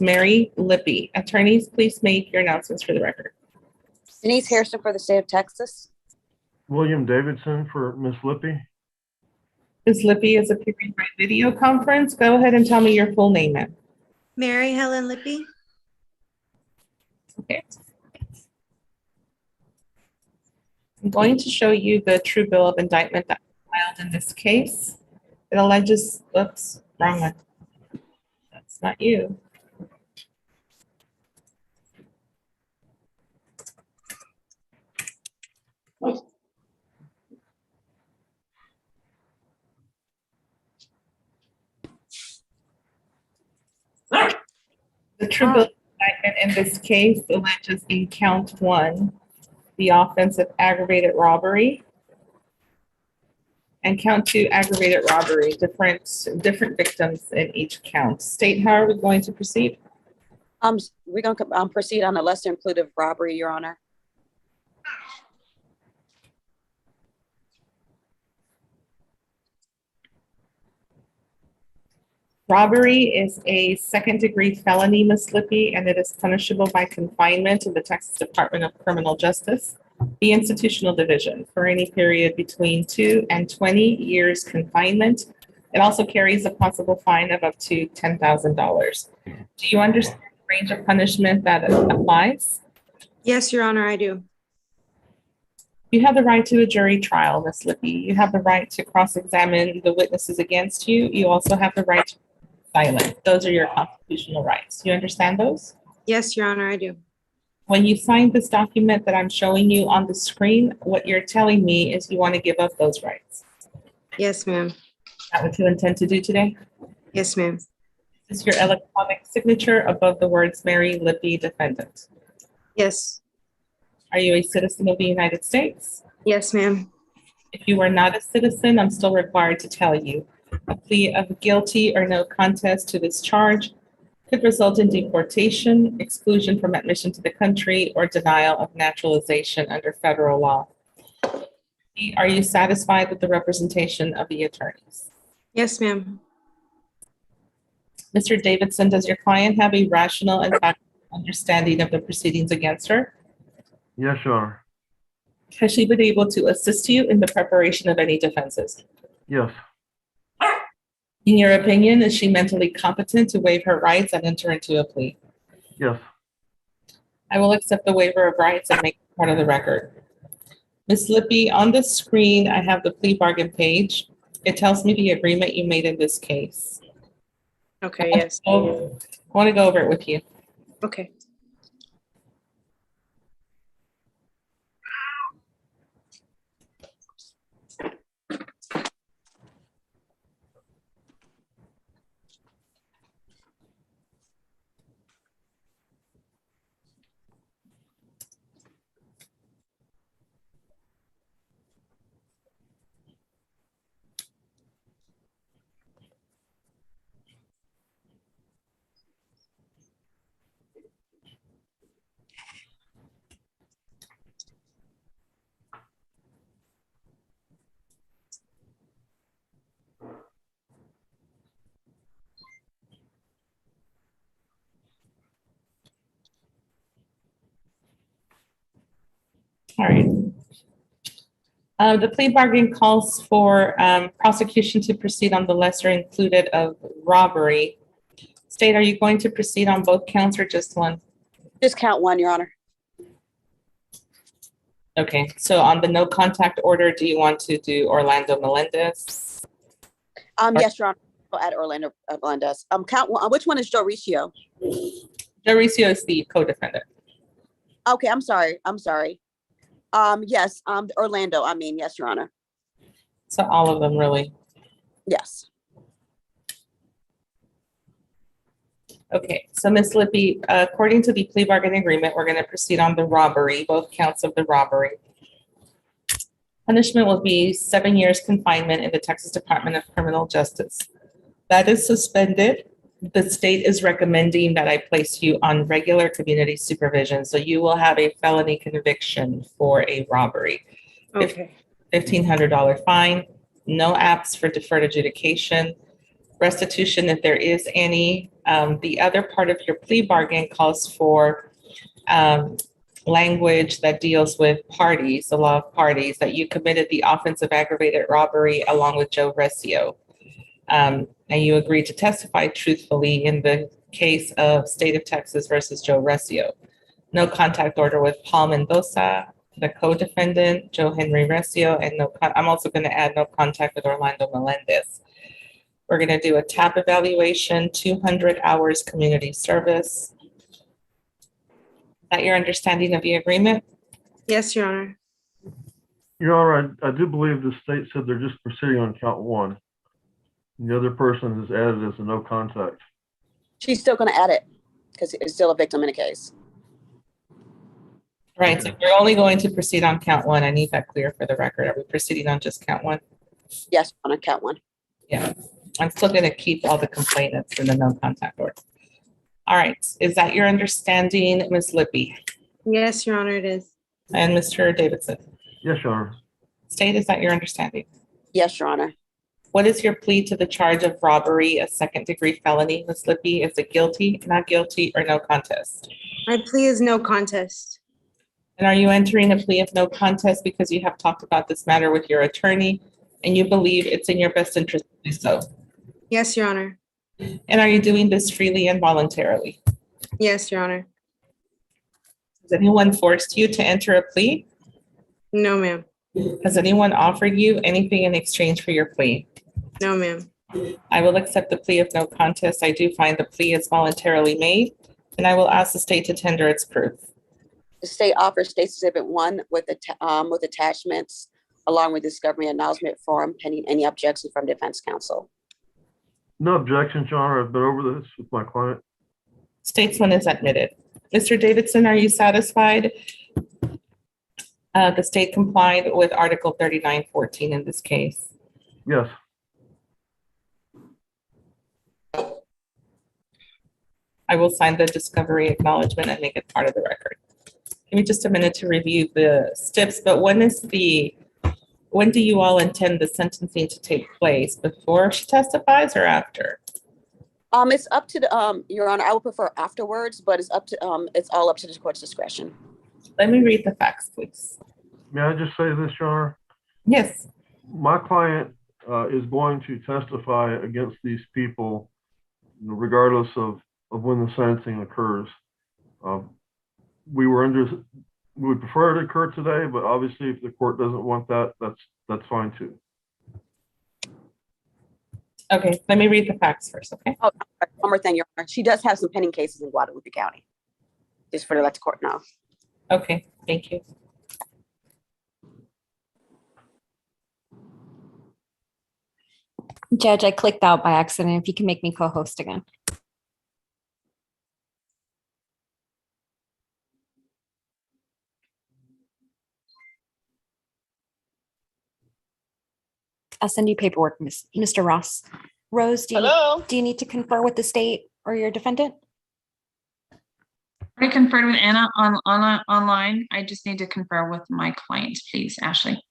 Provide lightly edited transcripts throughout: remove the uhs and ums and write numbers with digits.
versus Mary Lippy. Attorneys, please make your announcements for the record. Denise Harrison for the state of Texas. William Davidson for Ms. Lippy. Ms. Lippy is appearing by video conference. Go ahead and tell me your full name, ma'am. Mary Helen Lippy. Okay. I'm going to show you the true bill of indictment that was filed in this case. It alleges, oops, wrong one. That's not you. The true bill of indictment in this case alleges in count 1 the offense of aggravated robbery, and count 2 aggravated robbery, different victims in each count. State, how are we going to proceed? We're going to proceed on a lesser included robbery, Your Honor. Robbery is a second-degree felony, Ms. Lippy, and it is punishable by confinement in the Texas Department of Criminal Justice, the Institutional Division, for any period between 2 and 20 years confinement. It also carries a possible fine of up to $10,000. Do you understand the range of punishment that applies? Yes, Your Honor, I do. You have the right to a jury trial, Ms. Lippy. You have the right to cross-examine the witnesses against you. You also have the right to silent. Those are your constitutional rights. You understand those? Yes, Your Honor, I do. When you sign this document that I'm showing you on the screen, what you're telling me is you want to give up those rights. Yes, ma'am. Is that what you intend to do today? Yes, ma'am. Is your electronic signature above the words Mary Lippy, defendant? Yes. Are you a citizen of the United States? Yes, ma'am. If you are not a citizen, I'm still required to tell you a plea of guilty or no contest to this charge could result in deportation, exclusion from admission to the country, or denial of naturalization under federal law. Are you satisfied with the representation of the attorneys? Yes, ma'am. Mr. Davidson, does your client have a rational and factual understanding of the proceedings against her? Yes, Your Honor. Has she been able to assist you in the preparation of any defenses? Yes. In your opinion, is she mentally competent to waive her rights and enter into a plea? Yes. I will accept the waiver of rights and make it part of the record. Ms. Lippy, on the screen, I have the plea bargain page. It tells me the agreement you made in this case. Okay, yes. I want to go over it with you. Okay. All right. The plea bargain calls for prosecution to proceed on the lesser included of robbery. State, are you going to proceed on both counts or just one? Just count 1, Your Honor. Okay, so on the no contact order, do you want to do Orlando Melendez? Yes, Your Honor. I'll add Orlando Melendez. Count 1. Which one is Joe Riccio? Mauricio is the co-defendant. Okay, I'm sorry. Yes, Orlando. Yes, Your Honor. So all of them, really. Yes. Okay, so Ms. Lippy, according to the plea bargain agreement, we're going to proceed on the robbery, both counts of the robbery. Punishment will be 7 years confinement in the Texas Department of Criminal Justice. That is suspended. The state is recommending that I place you on regular community supervision, so you will have a felony conviction for a robbery. Okay. $1,500 fine, no apps for deferred adjudication. restitution if there is any. The other part of your plea bargain calls for language that deals with parties, the law of parties, that you committed the offense of aggravated robbery along with Joe Recio. And you agreed to testify truthfully in the case of State of Texas versus Joe Recio. No contact order with Paul Mendoza, the co-defendant, Joe Henry Recio, and I'm also going to add no contact with Orlando Melendez. We're going to do a TAP evaluation, 200 hours community service. Is that your understanding of the agreement? Yes, Your Honor. Your Honor, I do believe the state said they're just proceeding on count one. The other person is added as a no contact. She's still gonna add it because it's still a victim in the case. Right, so we're only going to proceed on count one. I need that clear for the record. Are we proceeding on just count one? Yes, on count one. Yeah, I'm still going to keep all the complainants in the no contact order. All right, is that your understanding, Ms. Lippy Yes, Your Honor, it is. and Mr. Davidson? Yes, Your Honor. State, is that your understanding? Yes, Your Honor. What is your plea to the charge of robbery, a second-degree felony, Ms. Lippy? Is it guilty, not guilty, or no contest? My plea is no contest. And are you entering a plea of no contest because you have talked about this matter with your attorney and you believe it's in your best interest to do so? Yes, Your Honor. And are you doing this freely and voluntarily? Yes, Your Honor. Has anyone forced you to enter a plea? No, ma'am. Has anyone offered you anything in exchange for your plea? No, ma'am. I will accept the plea of no contest. I do find the plea is voluntarily made, and I will ask the state to tender its proof. The state offers State's Exhibit 1 with attachments along with discovery acknowledgement form pending any objection from defense counsel. No objections, Your Honor. I've been over this with my client. Statesman is admitted. Mr. Davidson, are you satisfied? The state complied with Article 3914 in this case. Yes. I will sign the discovery acknowledgement and make it part of the record. Give me just a minute to review the steps, but when do you all intend the sentencing to take place? Before she testifies or after? It's up to the Your Honor. I would prefer afterwards, but it's up to it's all up to the court's discretion. Let me read the facts, please. May I just say this, Your Honor? Yes. My client is going to testify against these people regardless of when the sentencing occurs. We would prefer it occur today, but obviously if the court doesn't want that, that's fine too. Okay, let me read the facts first, okay? Oh, one more thing, Your Honor. She does have some pending cases in Guadalupe County, just for to let the court know. Okay, thank you. Judge, I clicked out by accident. If you can make me co-host again. I'll send you paperwork, Mr. Ross. Rose, do you need to confer with the state or your defendant? I conferred with Anna online. I just need to confer with my client, please, Ashley.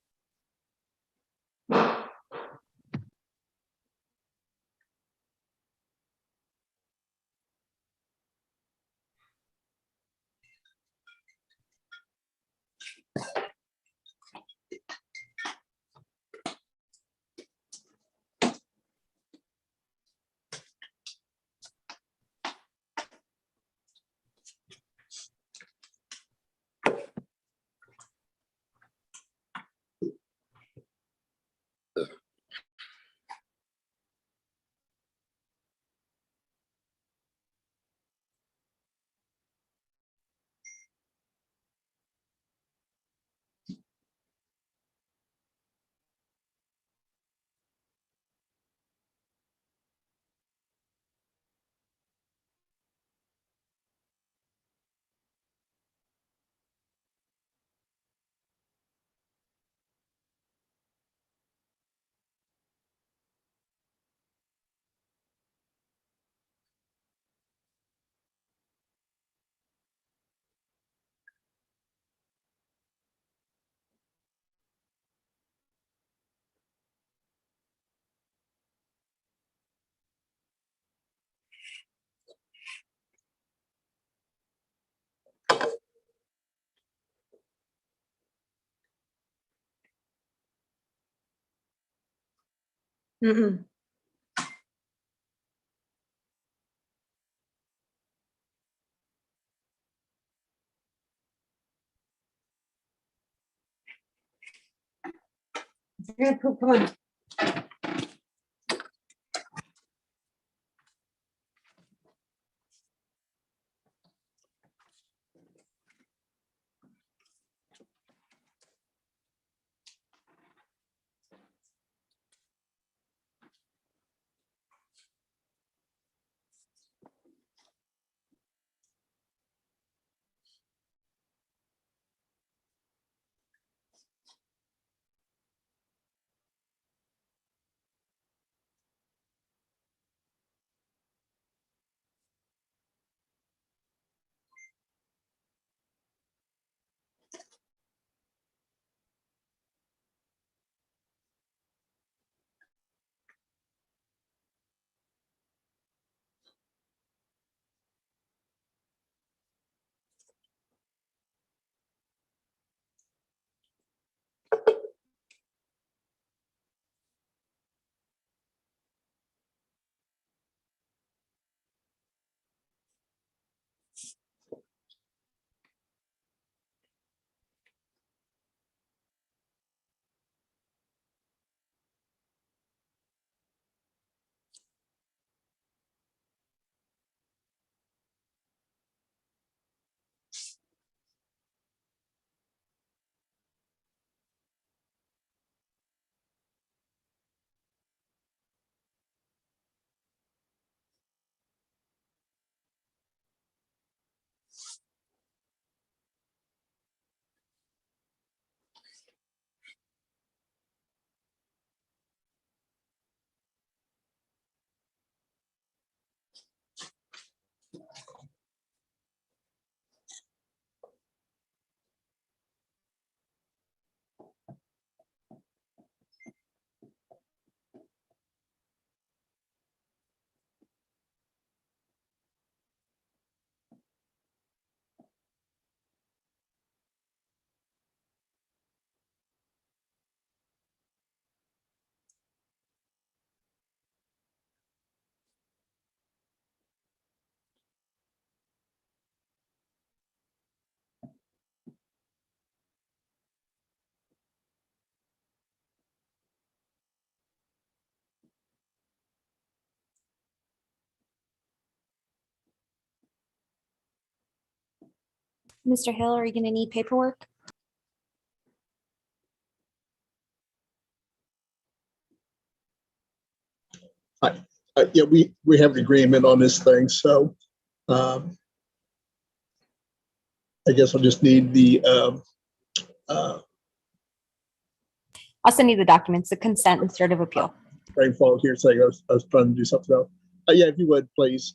Mm-mm. Come on. Mr. Hill, are you going to need paperwork? Yeah, we have an agreement on this thing, so um, I guess I'll just need the I'll send you the documents, the consent and cert of appeal. brain fog here saying I was trying to do something else. Yeah, if you would, please.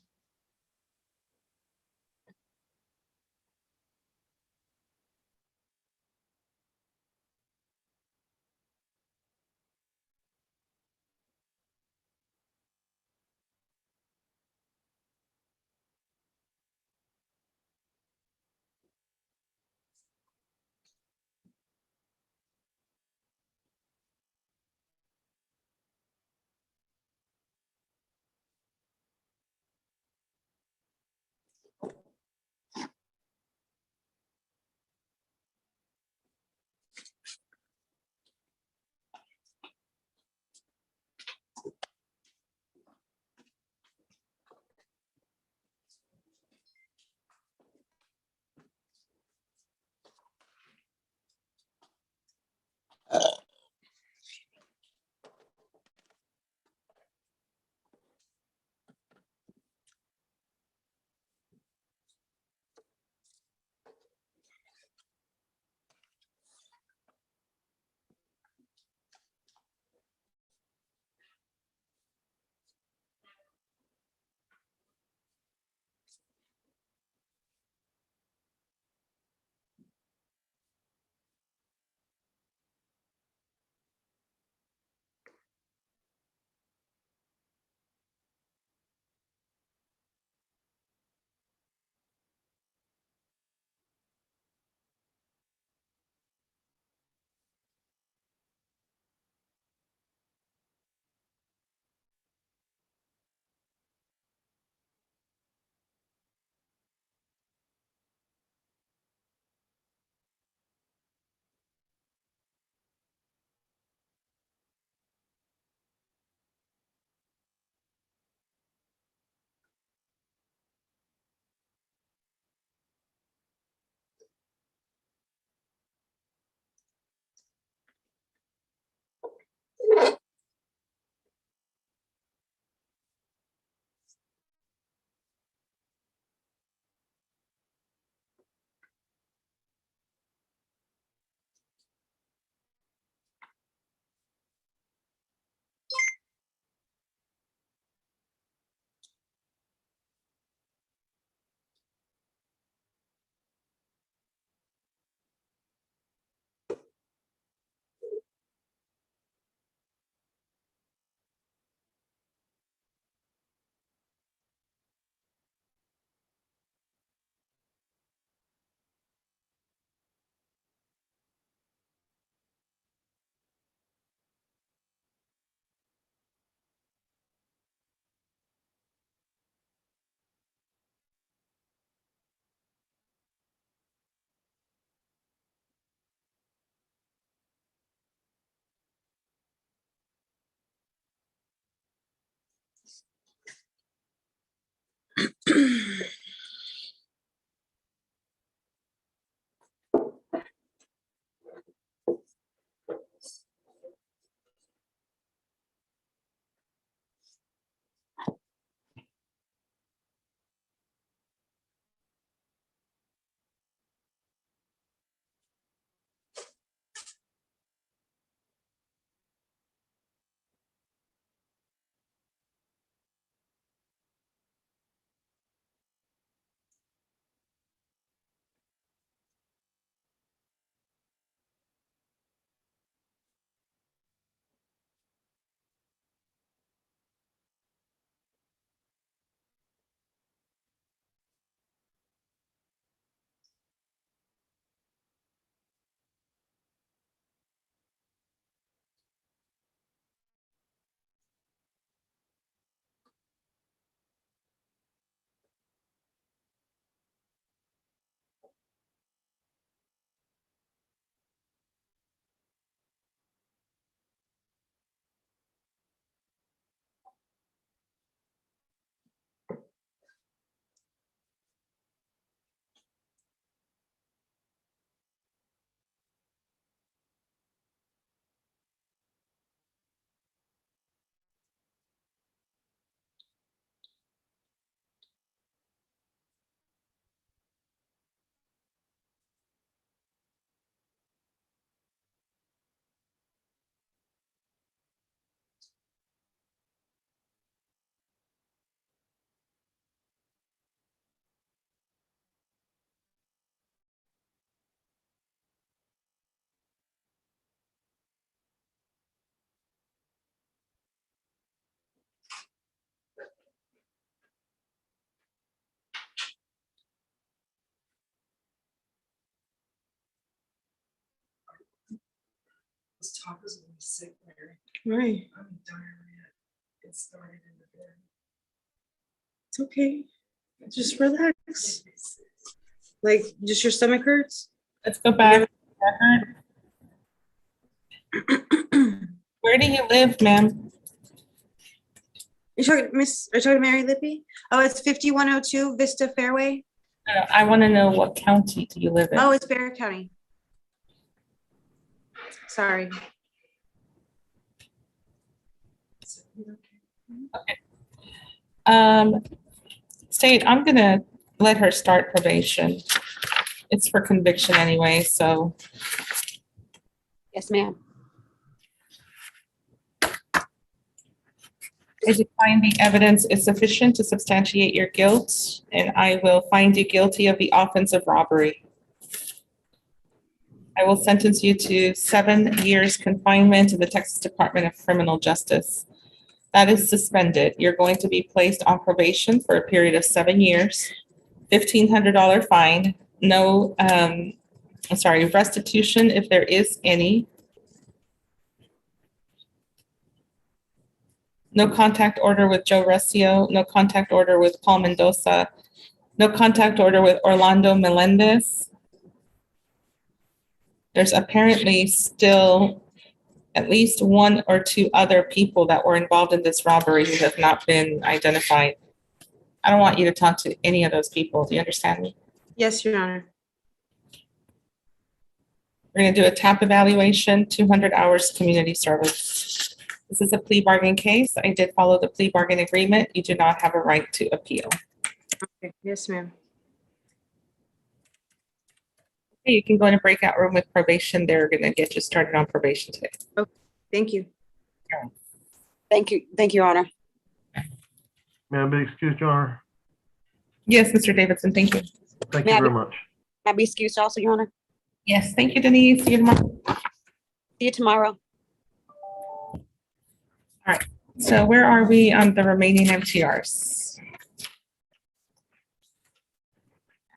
tacos will be sick, Mary. Right. I'm in diarrhea. It started in the bed. It's okay. Just relax. Like, just your stomach hurts? Let's go back. Where do you live, ma'am? You're talking, are you talking to Mary Lippy? Oh, it's 5102 Vista Fairway. I want to know what county do you live in? Oh, it's Bear County. Sorry. State, I'm gonna let her start probation. It's for conviction anyway, so Yes, ma'am. as you find the evidence is sufficient to substantiate your guilt, and I will find you guilty of the offense of robbery. I will sentence you to 7 years confinement in the Texas Department of Criminal Justice. That is suspended. You're going to be placed on probation for a period of 7 years, $1,500 fine, no, restitution if there is any. No contact order with Joe Recio, no contact order with Paul Mendoza, no contact order with Orlando Melendez. There's apparently still at least 1 or 2 other people that were involved in this robbery who have not been identified. I don't want you to talk to any of those people. Do you understand me? Yes, Your Honor. We're going to do a TAP evaluation, 200 hours community service. This is a plea bargain case. I did follow the plea bargain agreement. You do not have a right to appeal. Okay. Yes, ma'am. Okay, you can go in a breakout room with probation. They're going to get you started on probation today. Thank you. Thank you. Thank you, Your Honor. May I be excused, Your Honor? Yes, Mr. Davidson, thank you. Thank May you I very be- much. May I be excused also, Your Honor? Yes, thank you, Denise. See you tomorrow. See you tomorrow. So where are we on the remaining MTRs?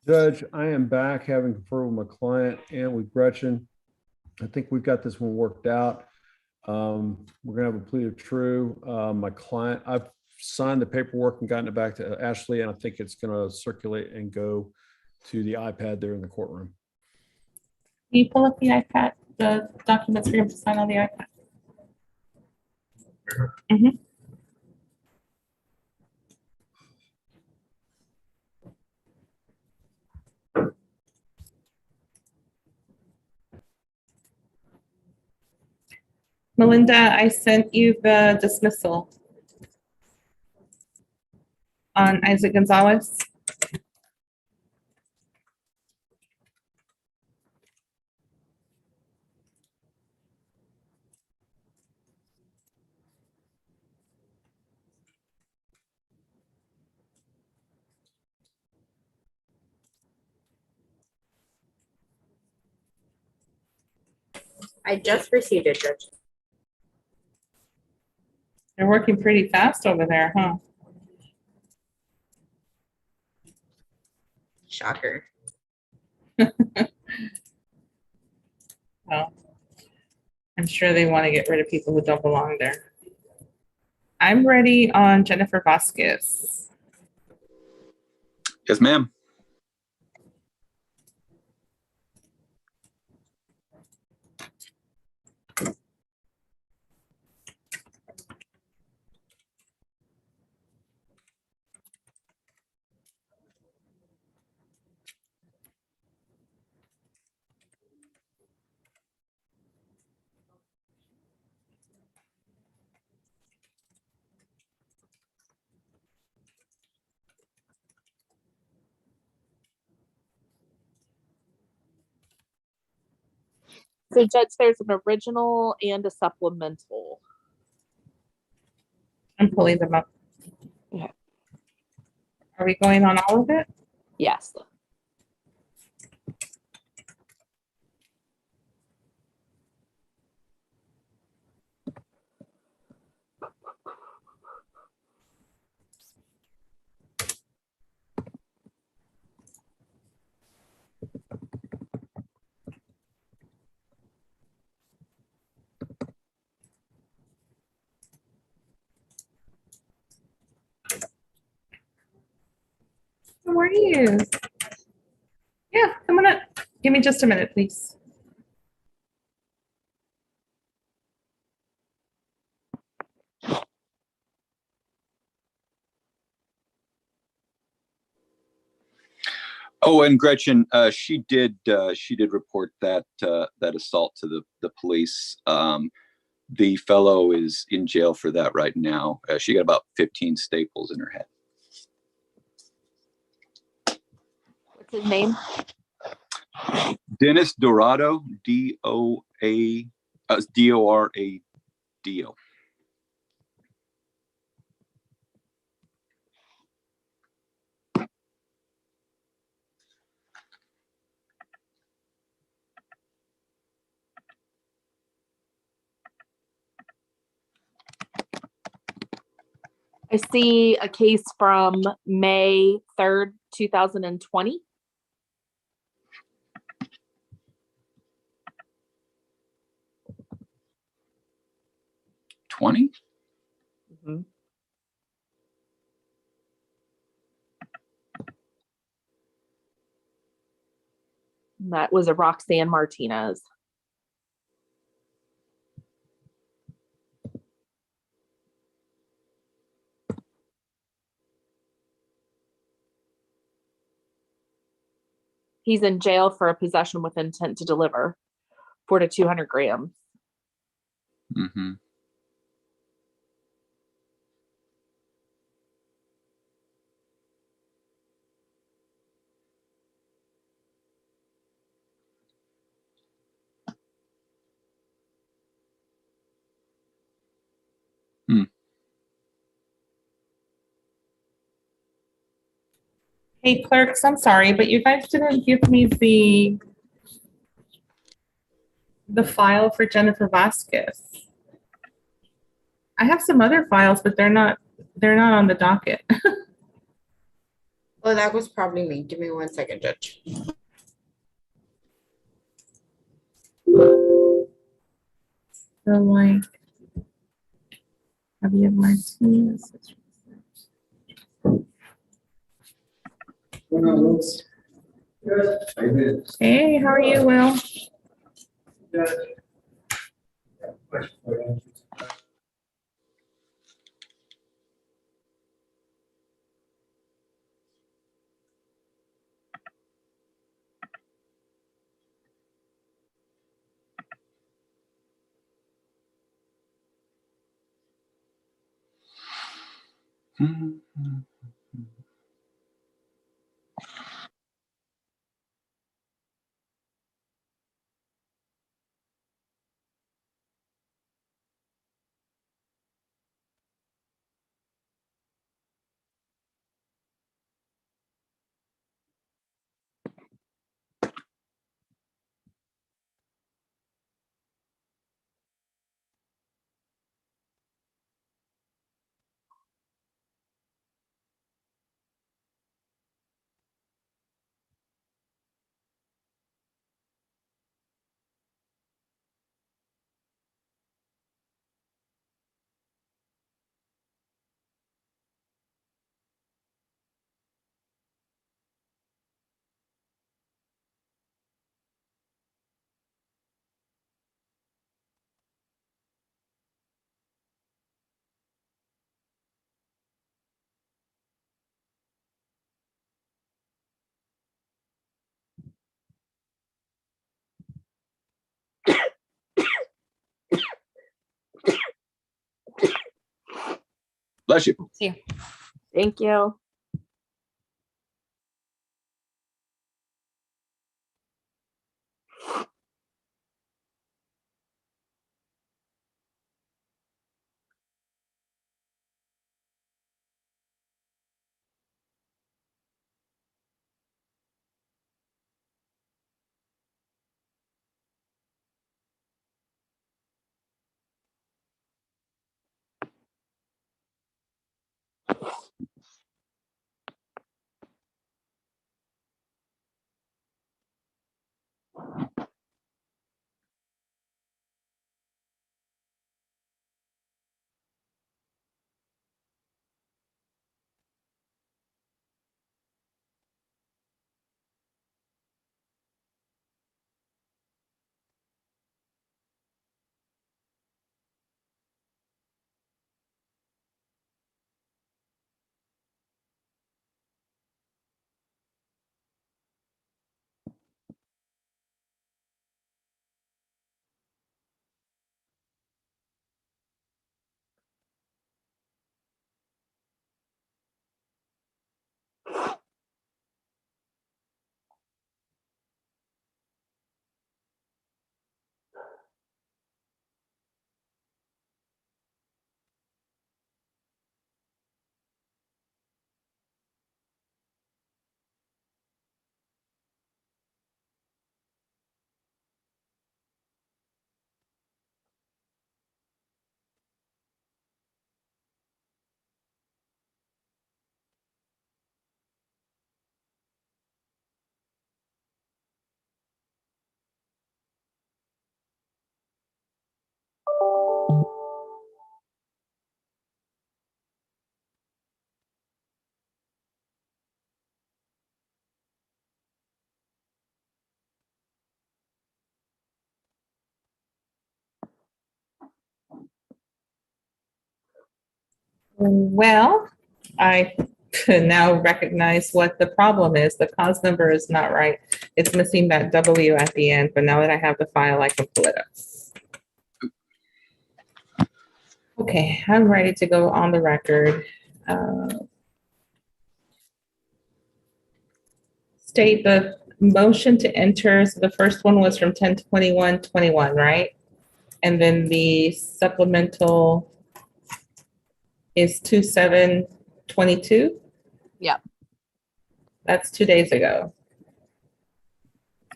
Judge, I am back having conferred with my client and with Gretchen. I think we've got this one worked out. We're gonna have a plea of true. My client, I've signed the paperwork and gotten it back to Ashley, and I think it's gonna circulate and go to the iPad there in the courtroom. Can you pull up the iPad, the documents for him to sign on the iPad? Mhm. Melinda, I sent you the dismissal on Isaac Gonzalez. I just received it, Judge. They're working pretty fast over there, huh? Shocker. Well, I'm sure they want to get rid of people who don't belong there. I'm ready on Jennifer Vasquez. Yes, ma'am. So Judge, there's an original and a supplemental. I'm pulling them up. Okay. Are we going on all of it? Yes. are you? Yeah, come on up. Give me just a minute, please. Oh, and Gretchen, she did report that that assault to the police. The fellow is in jail for that right now. She got about 15 staples in her head. What's his name? Dennis Dorado, Dorado. I see a case from May 3rd, 2020. Mm-hmm. That was a Roxanne Martinez. He's in jail for a possession with intent to deliver 4 to 200 grams. Mm-hmm. Hey, clerks, I'm sorry, but you guys didn't give me the file for Jennifer Vasquez. I have some other files, but they're not on the docket. Oh, that was probably me. Give me 1 second, Judge. So like, Javier Martinez. Hey, how are you, Will? Mm-hmm. Bless you. See you. Thank you. Well, I now recognize what the problem is. The cause number is not right. It's missing that W at the end, but now that I have the file, I can pull it up. Okay, I'm ready to go on the record. State the motion to enter. So the first one was from 10/21/21, right? And then the supplemental is 2/7/22. Yep. That's 2 days ago.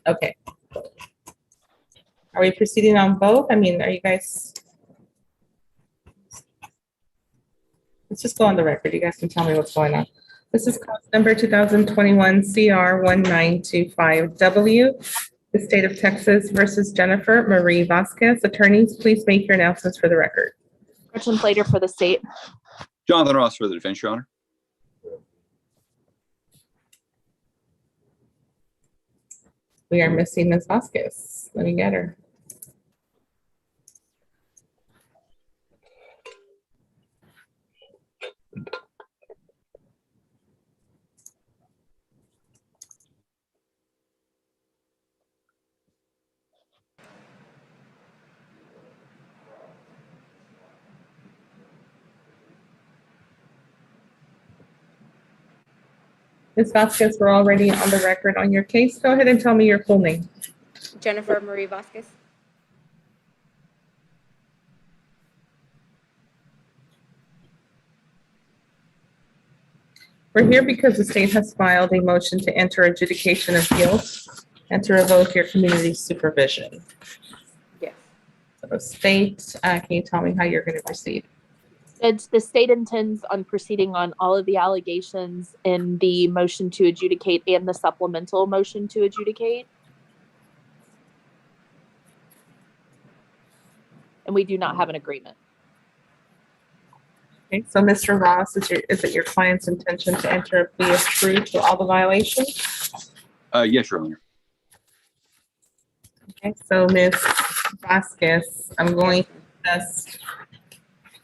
Okay. Are we proceeding on both? I mean, are you guys? Let's just go on the record. You guys can tell me what's going on. This is cause number 2021 CR 1925W, the state of Texas versus Jennifer Marie Vasquez. Attorneys, please make your announcements for the record. Gretchen Plater for the state. Jonathan Ross for the defense, Your Honor. We are missing Ms. Vasquez. Let me get her. Ms. Vasquez, we're already on the record on your case. Go ahead and tell me your full name. Jennifer Marie Vasquez. We're here because the state has filed a motion to enter adjudication of guilt and to revoke your community supervision. Yes. So state, can you tell me how you're going to proceed? The state intends on proceeding on all of the allegations in the motion to adjudicate and the supplemental motion to adjudicate. And we do not have an agreement. Okay, so Mr. Ross, is it your client's intention to enter a plea of true to all the violations? Yes, Your Honor. Okay, so Ms. Vasquez, I'm going to just,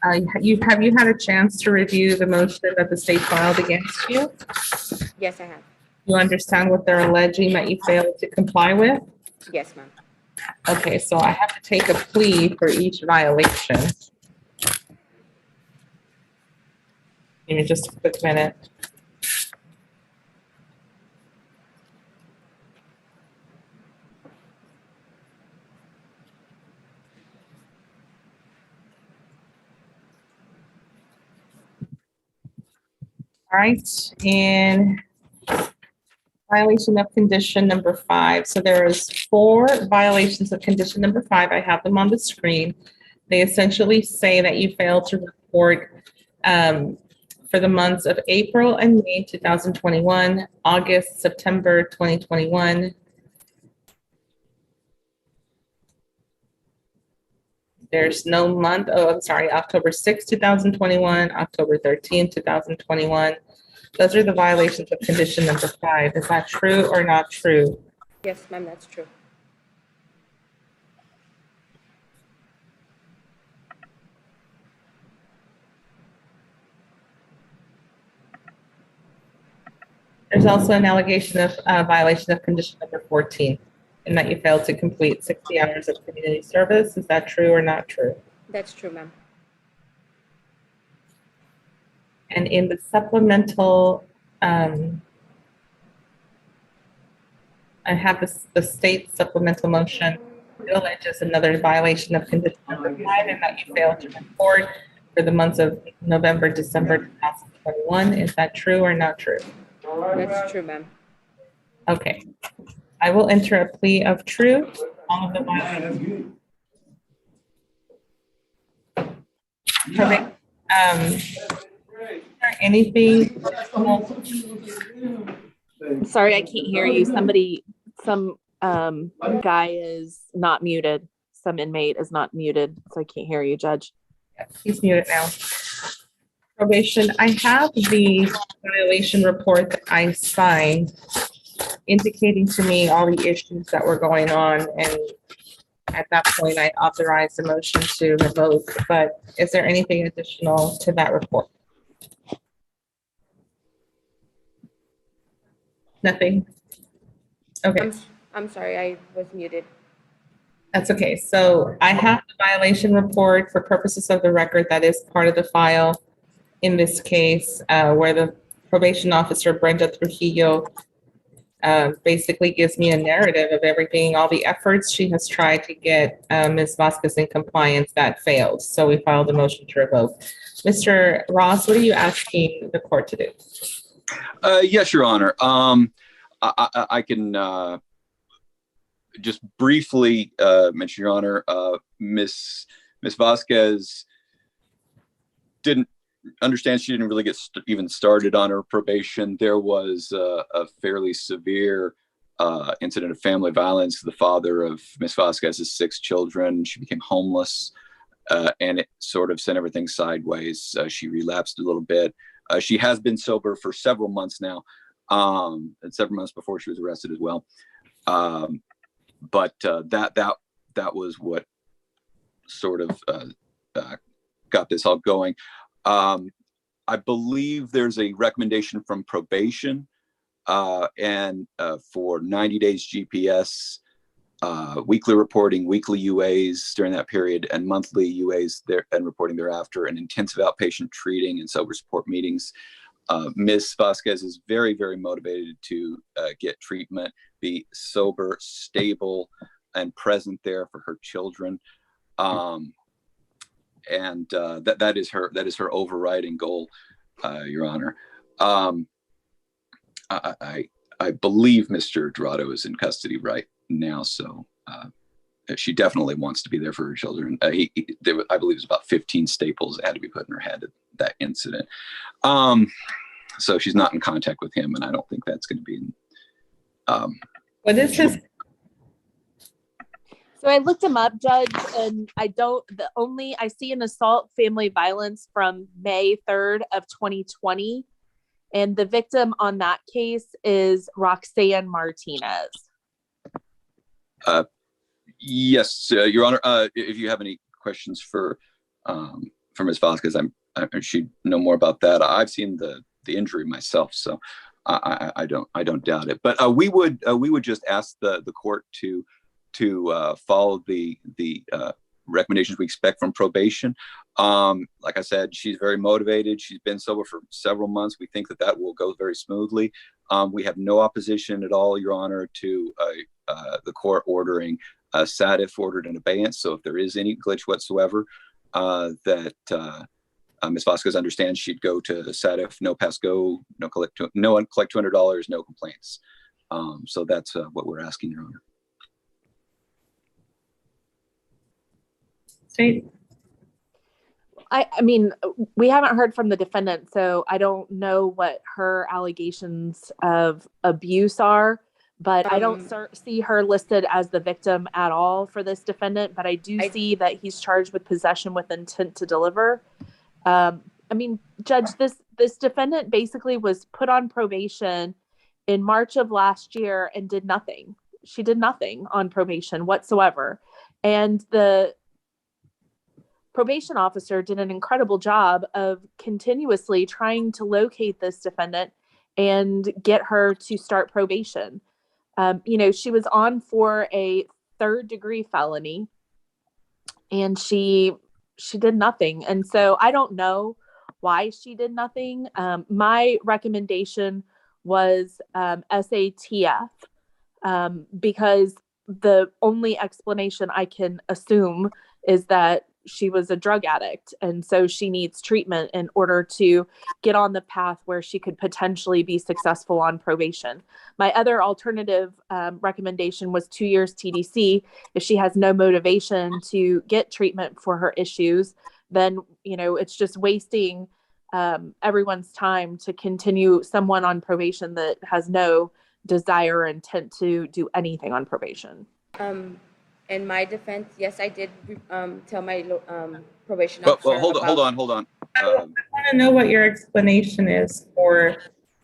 have you had a chance to review the motion that the state filed against you? Yes, I have. You understand what they're alleging that you failed to comply with? Yes, ma'am. Okay, so I have to take a plea for each violation. Give me just a quick minute. All right, in violation of condition number 5. So there is 4 violations of condition number 5. I have them on the screen. They essentially say that you failed to report for the months of April and May 2021, August, September 2021. There's no month, I'm sorry, October 6, 2021, October 13, 2021. Those are the violations of condition number 5. Is that true or not true? Yes, ma'am, that's true. There's also an allegation of violation of condition number 14, in that you failed to complete 60 hours of community service. Is that true or not true? That's true, ma'am. And in the supplemental, I have the state supplemental motion. It alleges another violation of condition number 5, in that you failed to report for the months of November, December 2021. Is that true or not true? That's true, ma'am. Okay. I will enter a plea of true. All of the violations. Perfect. Is there anything? Sorry, I can't hear you. Some guy is not muted. Some inmate is not muted, so I can't hear you, Judge. He's muted now. Probation, I have the violation report that I signed indicating to me all the issues that were going on, and at that point I authorized the motion to revoke, but is there anything additional to that report? Nothing? Okay. I'm sorry, I was muted. That's okay. So I have the violation report for purposes of the record that is part of the file in this case, where the probation officer, Brenda Trujillo, basically gives me a narrative of everything, all the efforts she has tried to get Ms. Vasquez in compliance that failed. So we filed a motion to revoke. Mr. Ross, what are you asking the court to do? Yes, Your Honor. I can just briefly mention, Your Honor, Miss Vasquez didn't understand. She didn't really get even started on her probation. There was a fairly severe incident of family violence. The father of Miss Vasquez's 6 children, she became homeless, and it sort of sent everything sideways. She relapsed a little bit. She has been sober for several months now, and several months before she was arrested as well. But that was what sort of got this all going. I believe there's a recommendation from probation and for 90 days GPS, weekly reporting, weekly UAs during that period, and monthly UAs there and reporting thereafter, and intensive outpatient treating and sober support meetings. Ms. Vasquez is very, very motivated to get treatment, be sober, stable, and present there for her children. And that is her overriding goal, Your Honor. I believe Mr. Dorado is in custody right now, so she definitely wants to be there for her children. I believe it was about 15 staples that had to be put in her head at that incident. So she's not in contact with him, and I don't think that's going to be. What is his? So I looked him up, Judge, and I see an assault family violence from May 3rd of 2020. And the victim on that case is Roxanne Martinez. Yes, Your Honor. If you have any questions for Ms. Vasquez, she'd know more about that. I've seen the injury myself, so I don't doubt it. But we would just ask the court to follow the recommendations we expect from probation. Like I said, she's very motivated. She's been sober for several months. We think that will go very smoothly. We have no opposition at all, Your Honor, to the court ordering a SATIF ordered in abeyance. So if there is any glitch whatsoever, that Ms. Vasquez understands, she'd go to SATIF, no pass go, no collect $200, no complaints. So that's what we're asking, Your Honor. I mean, we haven't heard from the defendant, so I don't know what her allegations of abuse are, but I don't see her listed as the victim at all for this defendant, but I do see that he's charged with possession with intent to deliver. I mean, Judge, this defendant basically was put on probation in March of last year and did nothing. She did nothing on probation whatsoever. And the probation officer did an incredible job of continuously trying to locate this defendant and get her to start probation. She was on for a 3rd-degree felony, and she did nothing. And so I don't know why she did nothing. My recommendation was SATF, because the only explanation I can assume is that she was a drug addict, and so she needs treatment in order to get on the path where she could potentially be successful on probation. My other alternative recommendation was 2 years TDC. If she has no motivation to get treatment for her issues, then it's just wasting everyone's time to continue someone on probation that has no desire or intent to do anything on probation. In my defense, yes, I did tell my probation Well, officer. hold on. I want to know what your explanation is for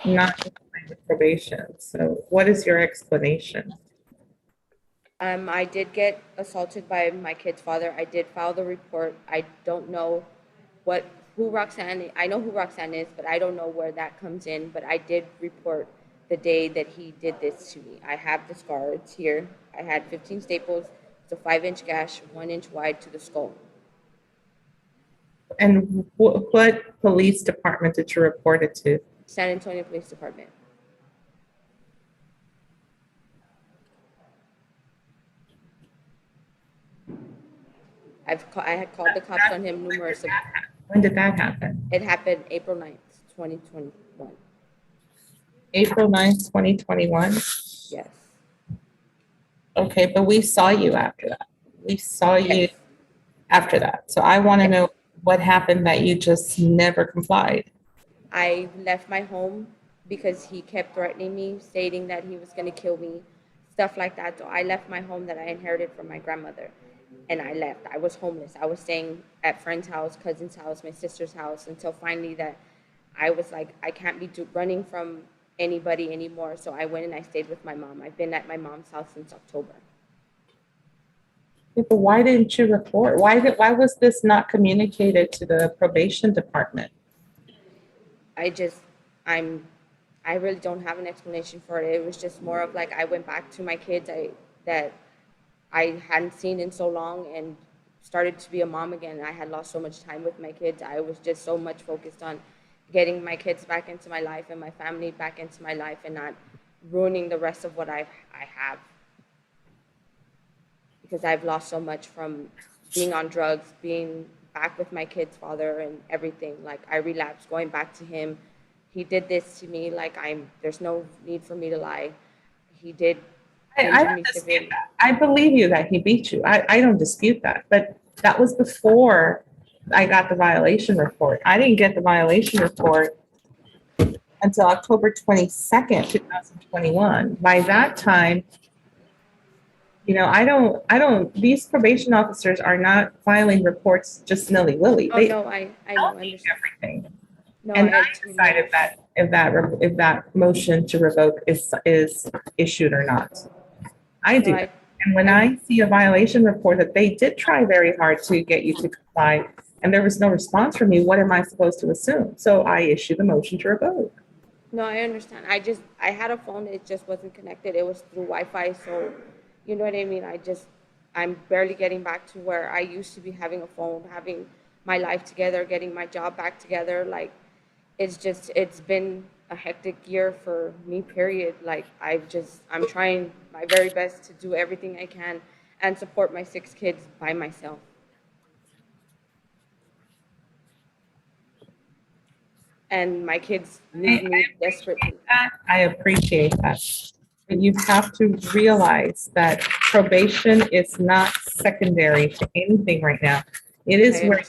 not complying with probation. So what is your explanation? I did get assaulted by my kid's father. I did file the report. I don't know who Roxanne is. I know who Roxanne is, but I don't know where that comes in. But I did report the day that he did this to me. I have the scar, it's here. I had 15 staples, it's a 5-inch gash, 1 inch wide to the skull. And what police department did you report it to? San Antonio Police Department. I had called the cops on him numerous times. When did that happen? It happened April 9th, 2021. April 9th, 2021? Yes. Okay, but we saw you after that. We saw you Yes. after that. So I want to know what happened that you just never complied. I left my home because he kept threatening me, stating that he was going to kill me, stuff like that. So I left my home that I inherited from my grandmother, and I left. I was homeless. I was staying at friend's house, cousin's house, my sister's house, until finally that I was like, I can't be running from anybody anymore. So I went and I stayed with my mom. I've been at my mom's house since October. Yeah, but why didn't you report? Why was this not communicated to the probation department? I really don't have an explanation for it. It was just more of like I went back to my kids that I hadn't seen in so long and started to be a mom again. I had lost so much time with my kids. I was just so much focused on getting my kids back into my life and my family back into my life and not ruining the rest of what I have. Because I've lost so much from being on drugs, being back with my kid's father and everything. Like I relapsed, going back to him. He did this to me. Like there's no need for me to lie. He did injure me severely. I believe you that he beat you. I don't dispute that. But that was before I got the violation report. I didn't get the violation report until October 22nd, 2021. By that time, these probation officers are not filing reports just nilly-willy. Oh, no, I know, I understand. Everything. No, And I decided that if that motion to revoke is issued or not. I do. And when I see a violation report that they did try very hard to get you to comply and there was no response from you, what am I supposed to assume? So I issue the motion to revoke. No, I understand. I had a phone, it just wasn't connected. It was through Wi-Fi, so you know what I mean? I'm barely getting back to where I used to be, having a phone, having my life together, getting my job back together. Like, it's been a hectic year for me, period. Like, I'm trying my very best to do everything I can and support my 6 kids by myself. And my kids need me desperately. I appreciate that. But you have to realize that probation is not secondary to anything right now. It is where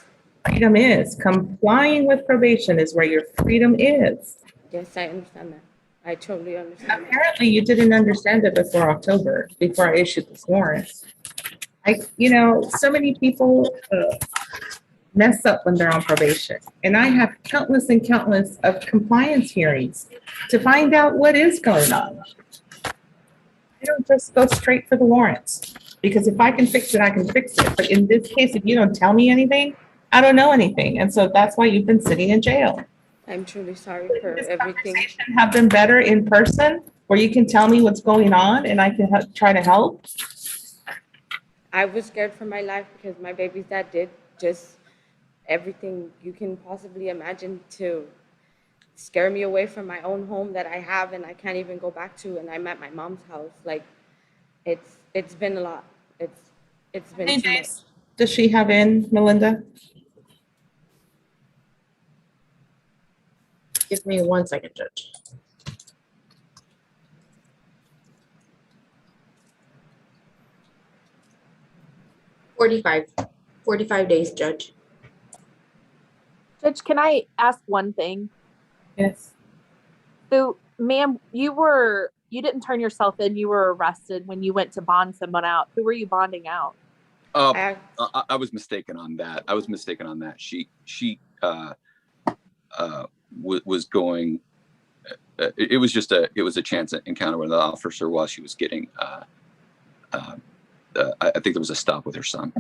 freedom is. Complying with probation is where your freedom is. Yes, I understand that. I totally understand. Apparently, you didn't understand it before October, before I issued this warrant. So many people mess up when they're on probation. And I have countless and countless of compliance hearings to find out what is going on. I don't just go straight for the warrants, because if I can fix it, I can fix it. But in this case, if you don't tell me anything, I don't know anything. And so that's why you've been sitting in jail. I'm truly sorry for everything. Have been better in person, where you can tell me what's going on and I can try to help. I was scared for my life because my baby's dad did just everything you can possibly imagine to scare me away from my own home that I have and I can't even go back to, and I'm at my mom's house. Like, it's been a lot. It's been too much. Does she have in, Melinda? Give me 1 second, Judge. Forty-five days, Judge. Judge, can I ask one thing? Yes. So, ma'am, you didn't turn yourself in. You were arrested when you went to bond someone out. Who were you bonding out? I was mistaken on that. She was going. It was a chance encounter with the officer while she was getting. I think there was a stop with her son.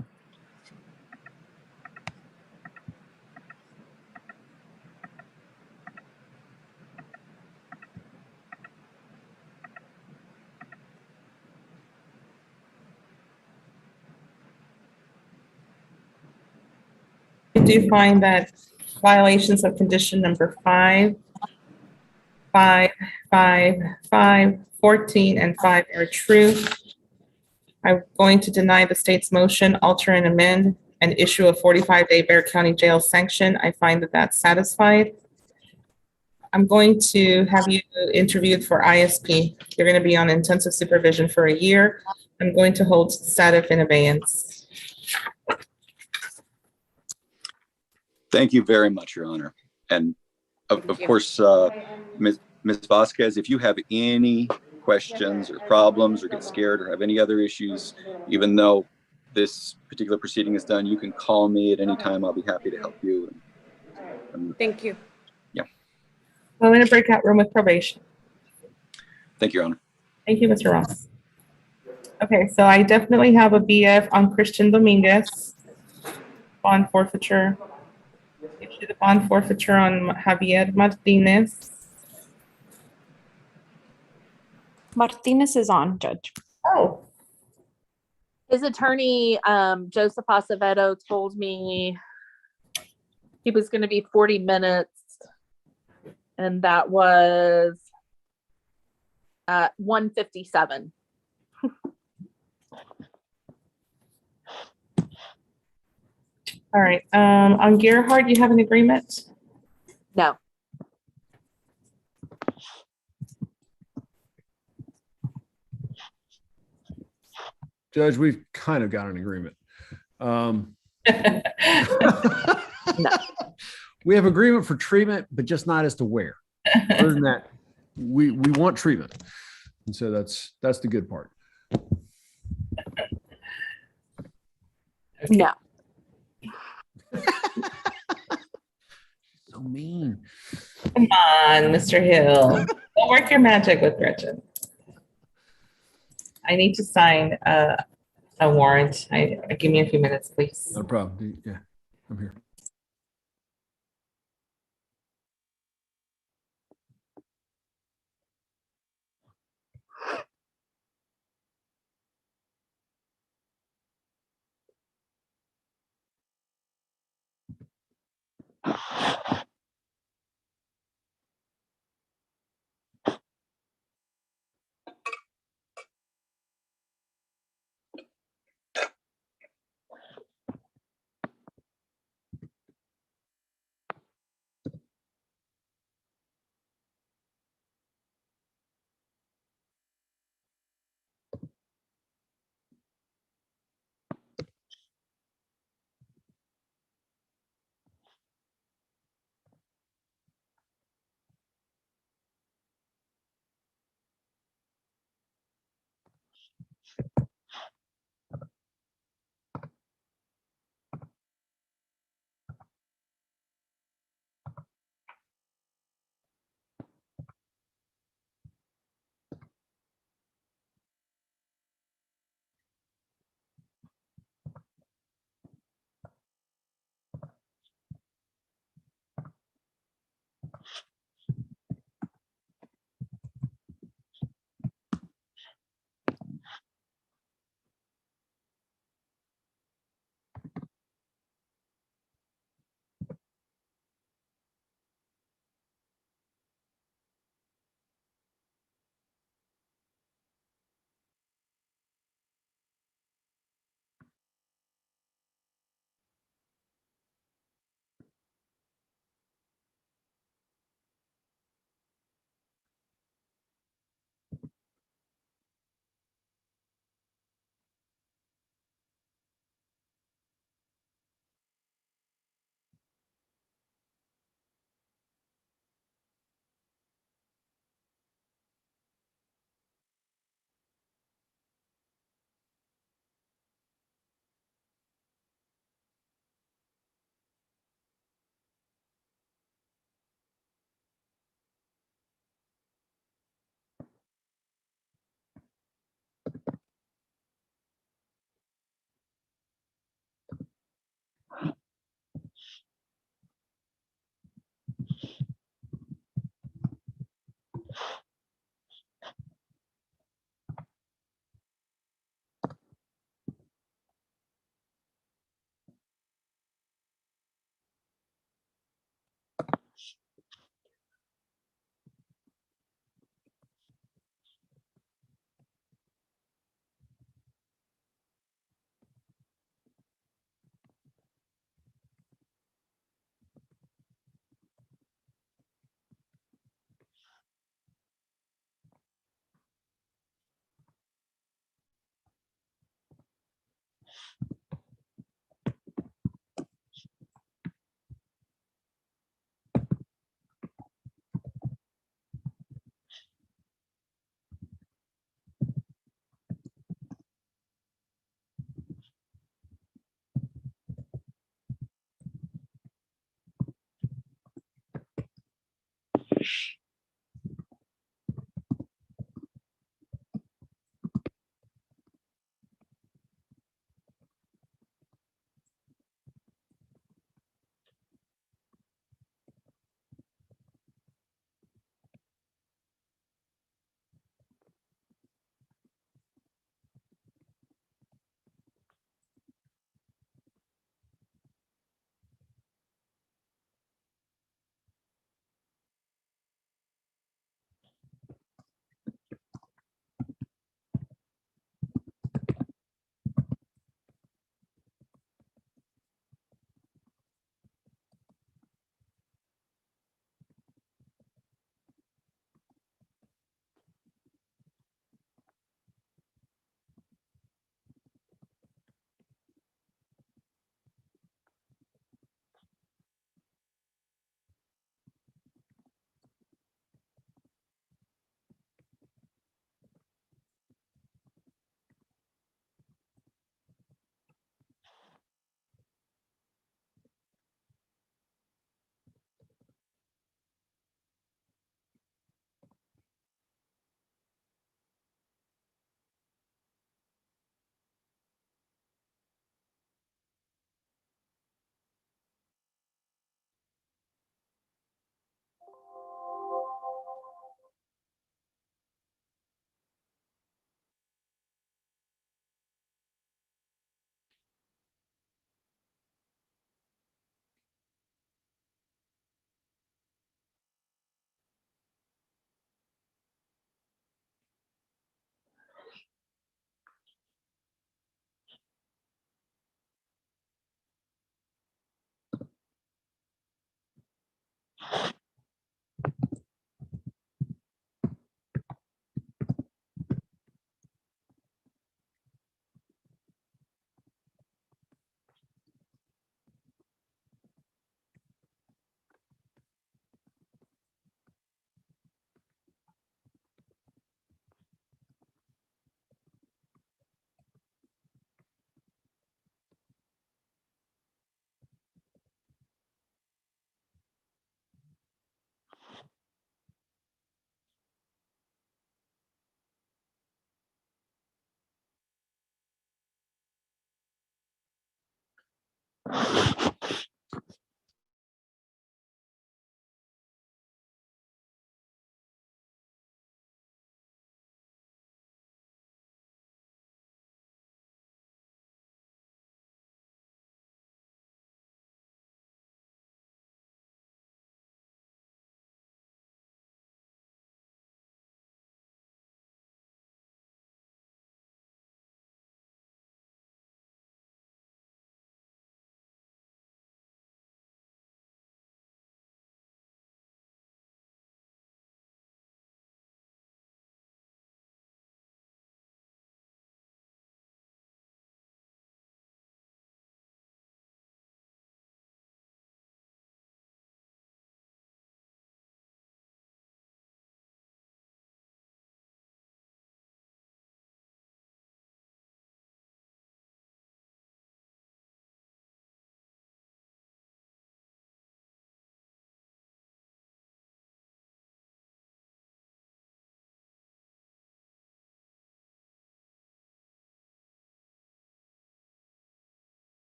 do find that violations of condition number 5, 5, 5, 5, 14, and 5 are true. I'm going to deny the state's motion, alter and amend, and issue a 45-day Bear County Jail sanction. I find that that's satisfied. I'm going to have you interviewed for ISP. You're going to be on intensive supervision for a year. I'm going to hold status in abeyance. Thank you very much, Your Honor. And of course, Ms. Vasquez, if you have any questions or problems or get scared or have any other issues, even though this particular proceeding is done, you can call me at any time. I'll be happy to help you. Thank you. Yeah. I'm in a breakout room with probation. Thank you, Your Honor. Thank you, Mr. Ross. Okay, so I definitely have a BF on Christian Dominguez. Bond forfeiture. Issue the bond forfeiture on Javier Martinez. Martinez is on, Judge. Oh. His attorney, Joseph Acevedo, told me he was going to be 40 minutes, and that was at 1:57. All right, on Gerhard, you have an agreement? No. Judge, we've kind of got an agreement. No. We have agreement for treatment, but just not as to where. Other than that, we want treatment. And so that's the good part. No. So mean. Come on, Mr. Hill. Don't work your magic with Gretchen. I need to sign a warrant. Give me a few minutes, please. No problem. Yeah, I'm here.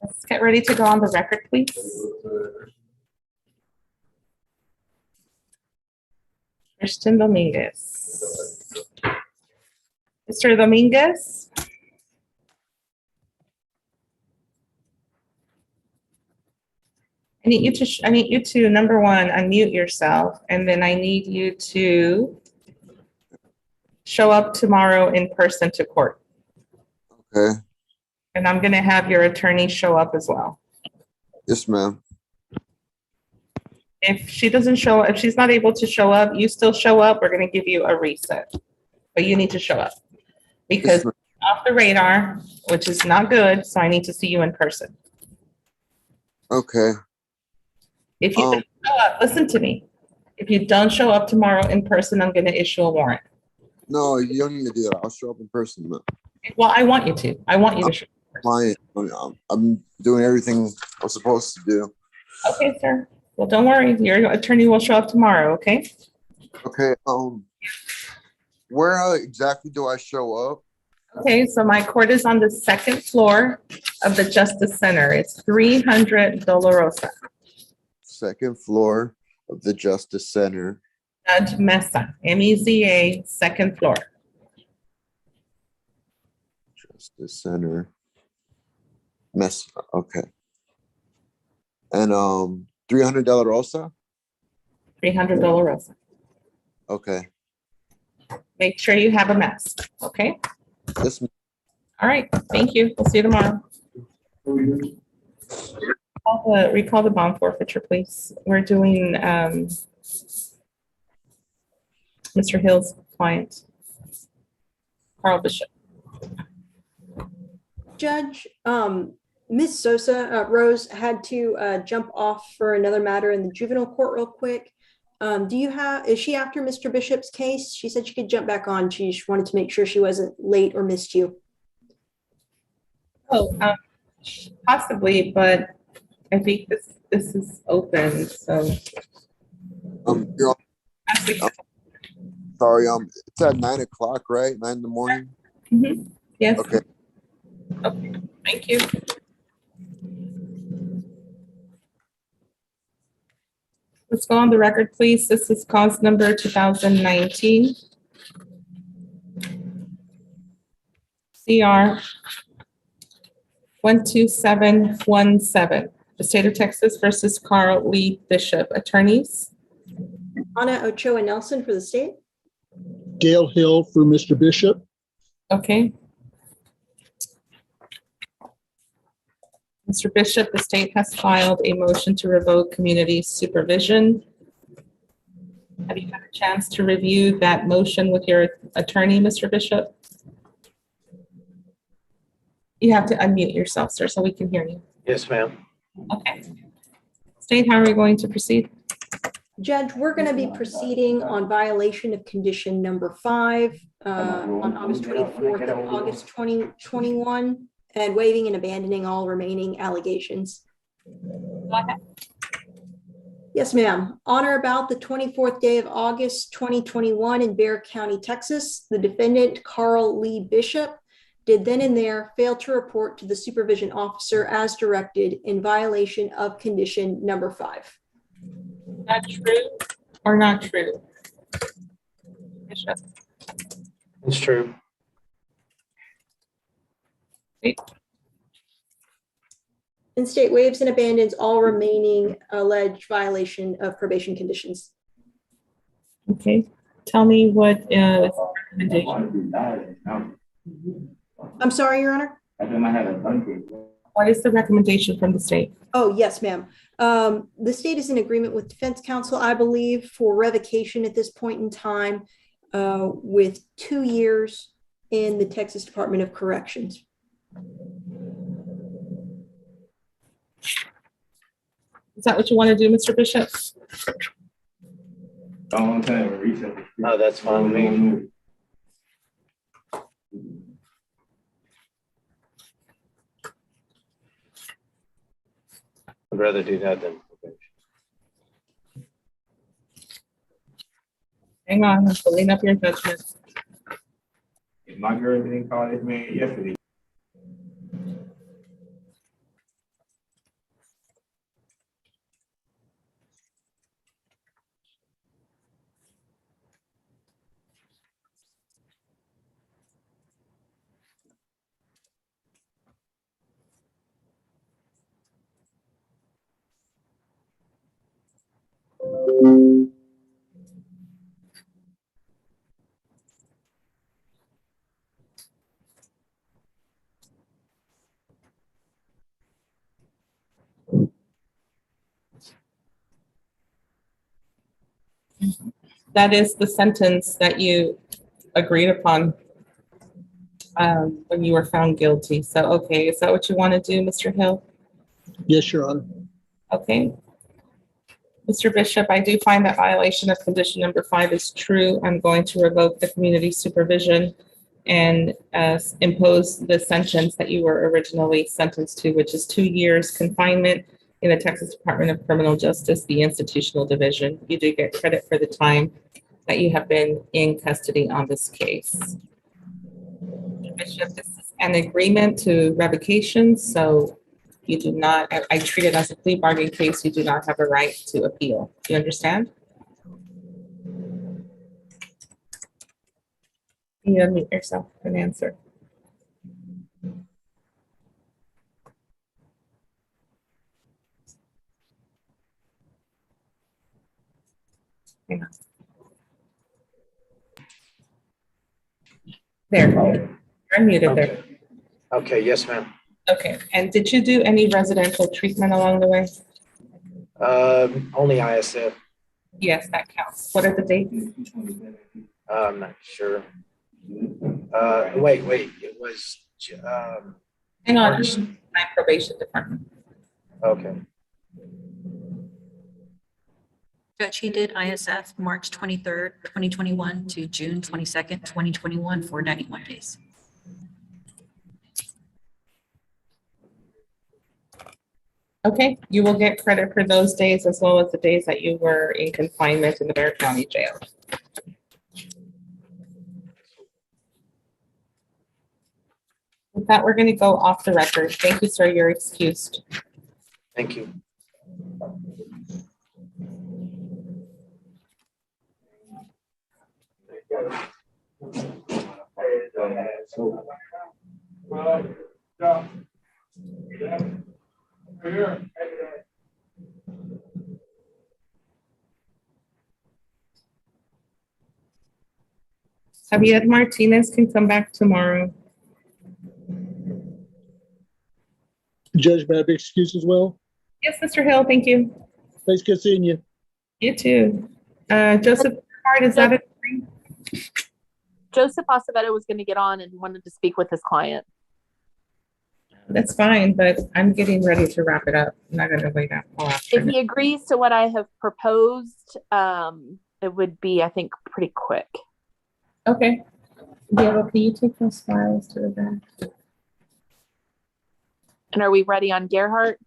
Let's get ready to go on the record, please. Christian Dominguez. Mr. Dominguez? I need you to, number one, unmute yourself, and then I need you to show up tomorrow in person to court. Okay. And I'm gonna have your attorney show up as well. Yes, ma'am. If she doesn't show, if she's not able to show up, you still show up, we're gonna give you a reset. But you need to show up. Because Yes, off the radar, which is not good, so I need to see you in person. okay. If you don't show up, listen to me. If you don't show up tomorrow in person, I'm gonna issue a warrant. No, you don't need to do that. I'll show up in person, ma'am. Well, I want you to. I want you to show up. Client, I'm doing everything I'm supposed to do. Okay, sir. Well, don't worry. Your attorney will show up tomorrow, okay? Okay. Where exactly do I show up? Okay, so my court is on the second floor of the Justice Center. It's 300 Dolorosa. Second floor of the Justice Center. Judge Meza, M-E-Z-A, second floor. Justice Center. Mess. Okay. And $300 Dolorosa? 300 Dolorosa. Okay. Make sure you have a mask, okay? Yes, ma'am. All right, thank you. We'll see you tomorrow. Recall the bond forfeiture, please. We're doing Mr. Hill's client, Carl Bishop. Judge, Ms. Sosa, Rose had to jump off for another matter in the juvenile court real quick. Is she after Mr. Bishop's case? She said she could jump back on. She just wanted to make sure she wasn't late or missed you. Oh, possibly, but I think this is open, so. You're sorry, it's at 9 o'clock, right? 9 in the morning? Mm-hmm. Yes. Okay. Okay, thank you. Let's go on the record, please. This is cause number 2019. CR 12717. The state of Texas versus Carl Lee Bishop. Attorneys? Anna Ochoa Nelson for the state. Gail Hill for Mr. Bishop. Okay. Mr. Bishop, the state has filed a motion to revoke community supervision. Have you had a chance to review that motion with your attorney, Mr. Bishop? You have to unmute yourself, sir, so we can hear you. Yes, ma'am. Okay. State, how are we going to proceed? Judge, we're going to be proceeding on violation of condition number 5 on August 24th of August 2021 and waiving and abandoning all remaining allegations. Go ahead. Yes, ma'am. On or about the 24th day of August 2021 in Bexar County, Texas, the defendant, Carl Lee Bishop, did then and there fail to report to the supervision officer as directed in violation of condition number 5. Not true or not true? Bishop. It's true. And state waives and abandons all remaining alleged violation of probation conditions. Okay. Tell me what is the recommendation? I'm sorry, Your Honor. What is the recommendation from the state? Oh, yes, ma'am. The state is in agreement with defense counsel, I believe, for revocation at this point in time with 2 years in the Texas Department of Corrections. Is that what you want to do, Mr. Bishop? Oh, that's fine with me. I'd rather do that than probation. Hang on, I'm filling up your judgment. My girl didn't call this man yesterday. That is the sentence that you agreed upon when you were found guilty. So, okay, is that what you want to do, Mr. Hill? Yes, Your Honor. Okay. Mr. Bishop, I do find that violation of condition number 5 is true. I'm going to revoke the community supervision and impose the sentence that you were originally sentenced to, which is 2 years confinement in the Texas Department of Criminal Justice, the institutional division. You do get credit for the time that you have been in custody on this case. Bishop, this is an agreement to revocation, so you do not, I treat it as a plea bargain case. You do not have a right to appeal. Do you understand? You unmute yourself and answer. Yeah. There, you're unmuted there. Okay, yes, ma'am. Okay, and did you do any residential treatment along the way? Only ISF. Yes, that counts. What are the dates? I'm not sure. Wait, it was, Hang on, March. my probation department. Okay. Judge, he did ISF March 23rd, 2021 to June 22nd, 2021 for 91 days. Okay, you will get credit for those days as well as the days that you were in confinement in the Bexar County Jail. With that, we're going to go off the record. Thank you, sir. You're excused. Thank you. Javier Martinez can come back tomorrow. Judge, may I be excused as well? Yes, Mr. Hill, thank you. Thanks, good seeing you. You too. Joseph Hart, is that it? Joseph Acevedo was going to get on and wanted to speak with his client. That's fine, but I'm getting ready to wrap it up. I'm not going to wait until after. If he agrees to what I have proposed, it would be, I think, pretty quick. Okay. Diego, can you take those files to the back? And are we ready on Gerhardt?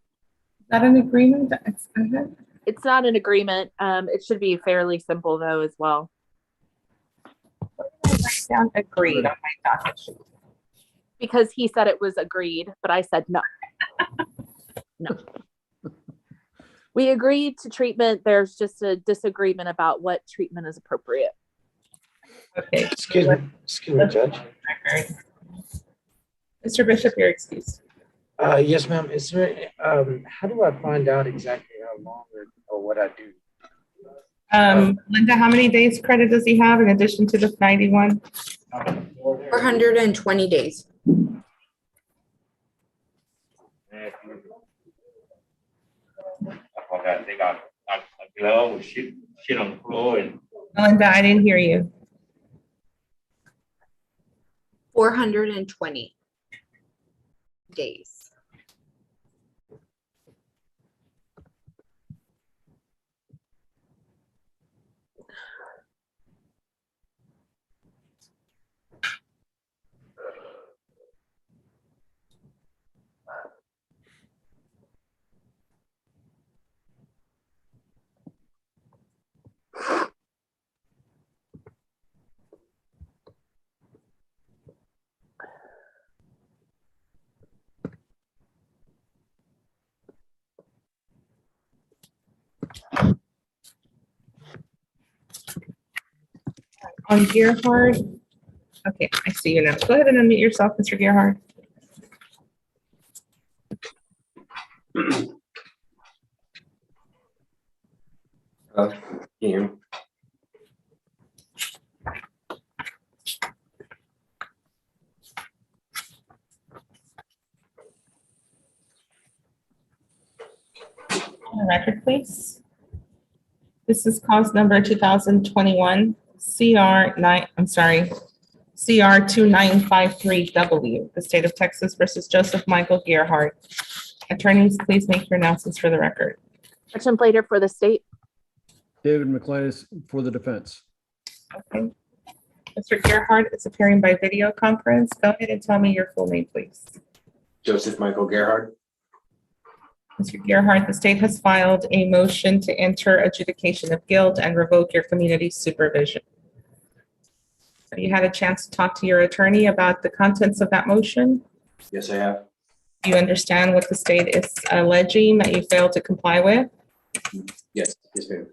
Is that an agreement? It's not an agreement. It should be fairly simple though as well. Write down agreed on my docket sheet. Because he said it was agreed, but I said no. No. We agreed to treatment. There's just a disagreement about what treatment is appropriate. Okay. Excuse me, Judge. Mr. Bishop, you're excused. Yes, ma'am. Is there, how do I find out exactly how long or what I do? Linda, how many days credit does he have in addition to the 91? 420 days. Linda, I didn't hear you. 420 days. On Gerhard. Okay, I see you now. Go ahead and unmute yourself, Mr. Gerhard. Ian. On the record, please. This is cause number 2021 CR 2953W, the state of Texas versus Joseph Michael Gerhardt. Attorneys, please make your announcements for the record. Gretchen Plater for the state. David McClanis for the defense. Okay. Mr. Gerhardt is appearing by video conference. Go ahead and tell me your full name, please. Joseph Michael Gerhard. Mr. Gerhardt, the state has filed a motion to enter adjudication of guilt and revoke your community supervision. Have you had a chance to talk to your attorney about the contents of that motion? Yes, I have. Do you understand what the state is alleging that you failed to comply with? Yes, yes, ma'am.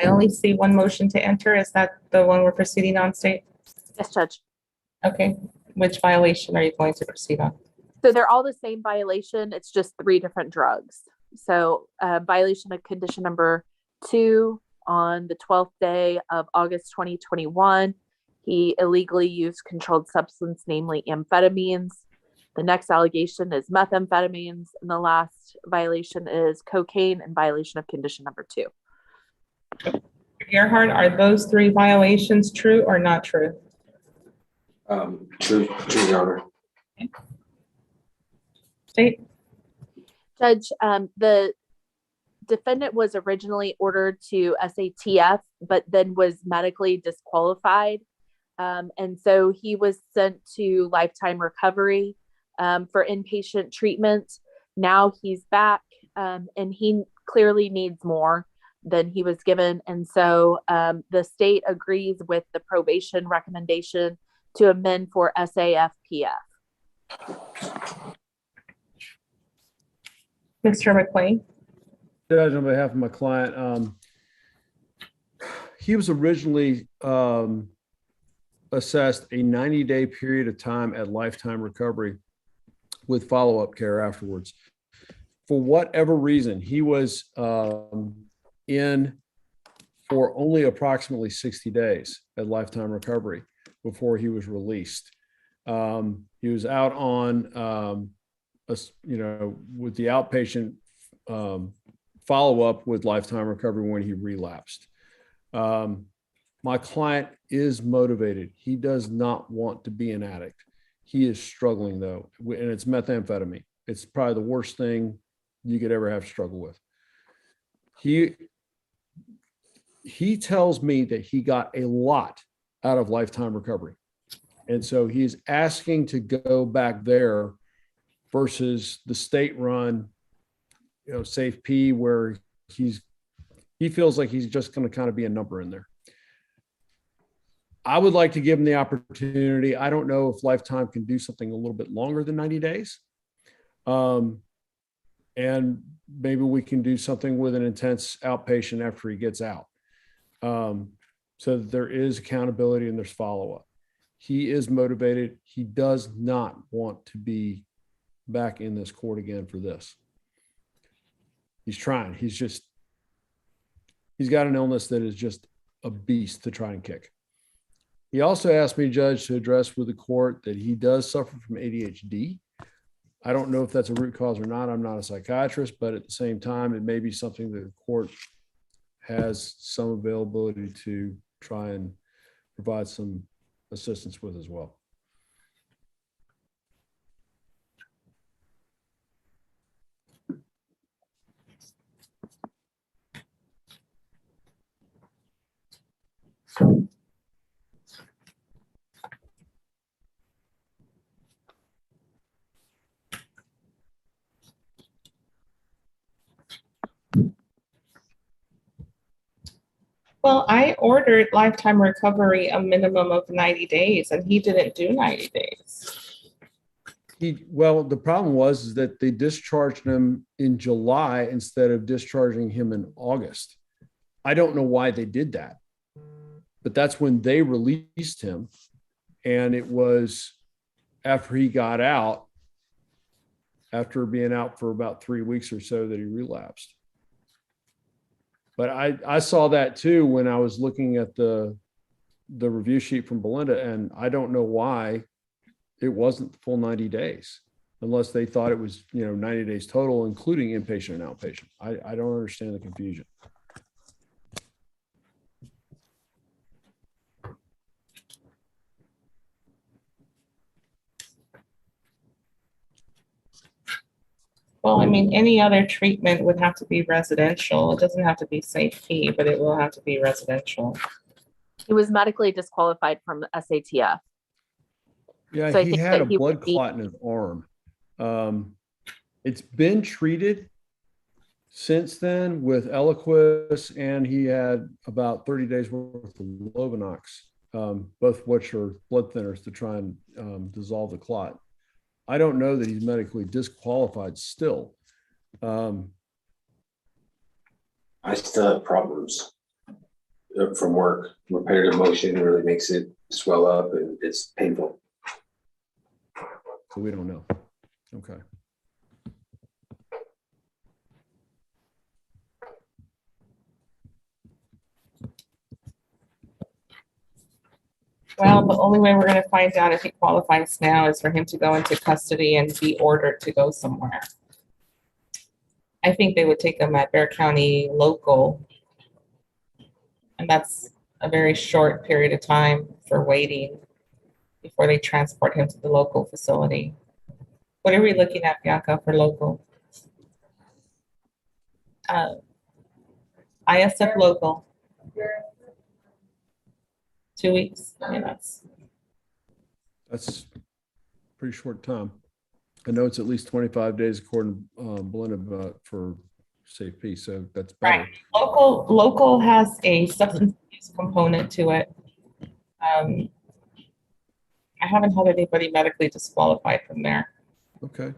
I only see one motion to enter. Is that the one we're proceeding on, state? Yes, Judge. Okay. Which violation are you going to proceed on? So they're all the same violation. It's just 3 different drugs. So violation of condition number 2 on the 12th day of August 2021. He illegally used controlled substance, namely amphetamines. The next allegation is methamphetamines. And the last violation is cocaine in violation of condition number 2. Gerhard, are those 3 violations true or not true? True, Your Honor. State. Judge, the defendant was originally ordered to SATF, but then was medically disqualified. And so he was sent to lifetime recovery for inpatient treatment. Now he's back and he clearly needs more than he was given. And so the state agrees with the probation recommendation to amend for SAFPF. Mr. McQueen. Judge, on behalf of my client, he was originally assessed a 90-day period of time at lifetime recovery with follow-up care afterwards. For whatever reason, he was in for only approximately 60 days at lifetime recovery before he was released. He was out on, with the outpatient follow-up with lifetime recovery when he relapsed. My client is motivated. He does not want to be an addict. He is struggling though, and it's methamphetamine. It's probably the worst thing you could ever have to struggle with. He tells me that he got a lot out of lifetime recovery. And so he's asking to go back there versus the state-run, Safe P, where he feels like he's just going to kind of be a number in there. I would like to give him the opportunity. I don't know if Lifetime can do something a little bit longer than 90 days. And maybe we can do something with an intense outpatient after he gets out. So that there is accountability and there's follow-up. He is motivated. He does not want to be back in this court again for this. He's trying. He's got an illness that is just a beast to try and kick. He also asked me, Judge, to address with the court that he does suffer from ADHD. I don't know if that's a root cause or not. I'm not a psychiatrist, but at the same time, it may be something that the court has some availability to try and provide some assistance with as well. Well, I ordered lifetime recovery a minimum of 90 days and he didn't do 90 days. The problem was that they discharged him in July instead of discharging him in August. I don't know why they did that, but that's when they released him. And it was after he got out after being out for about 3 weeks or so that he relapsed. But I saw that too when I was looking at the review sheet from Belinda, and I don't know why it wasn't the full 90 days, unless they thought it was, 90 days total, including inpatient and outpatient. I don't understand the confusion. Well, I mean, any other treatment would have to be residential. It doesn't have to be safety, but it will have to be residential. He was medically disqualified from SATF. Yeah, So I he think had that a he blood would be- clot in his arm. It's been treated since then with Eliquis, and he had about 30 days worth of Lovenox, both which are blood thinners to try and dissolve the clot. I don't know that he's medically disqualified still. I still have problems from work. Repetitive motion really makes it swell up and it's painful. So we don't know. Okay. Well, the only way we're going to find out if he qualifies now is for him to go into custody and be ordered to go somewhere. I think they would take him at Bear County local. And that's a very short period of time for waiting before they transport him to the local facility. What are we looking at, Bianca, for local? ISF local. 2 weeks. I mean, That's pretty short time. I know it's at least 25 days according to Belinda for safety, so that's better. right. Local has a substance use component to it. I haven't had anybody medically disqualified from there. Okay.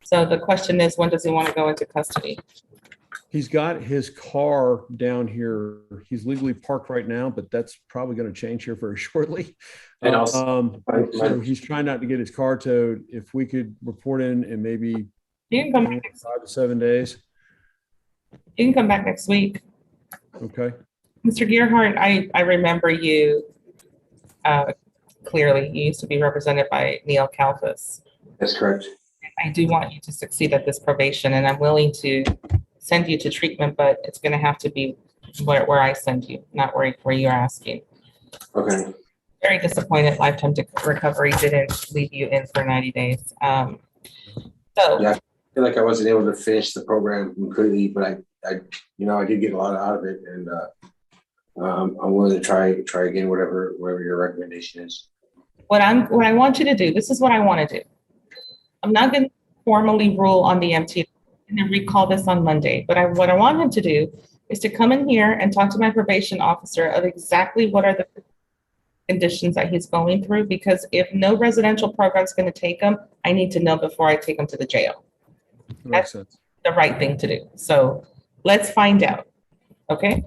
So the question is, when does he want to go into custody? He's got his car down here. He's legally parked right now, but that's probably going to change here very shortly. And also, so he's trying not to get his car towed. If we could report in maybe You can come back 5 to 7 days. You can come back next week. Okay. Mr. Gearhart, I remember you clearly. You used to be represented by Neil Kalfas. That's correct. I do want you to succeed at this probation, and I'm willing to send you to treatment, but it's going to have to be where I send you, not where you're asking. Okay. Very disappointed Lifetime Recovery didn't leave you in for 90 days. So yeah, I feel like I wasn't able to finish the program completely, but I did get a lot out of it, and I'm willing to try again, whatever your recommendation is. what I want you to do, this is what I want to do. I'm not going to formally rule on the MT and then recall this on Monday, but what I want him to do is to come in here and talk to my probation officer of exactly what are the conditions that he's going through, because if no residential program is going to take him, I need to know before I take him to the jail. That's the right thing to do. So let's find out. Okay.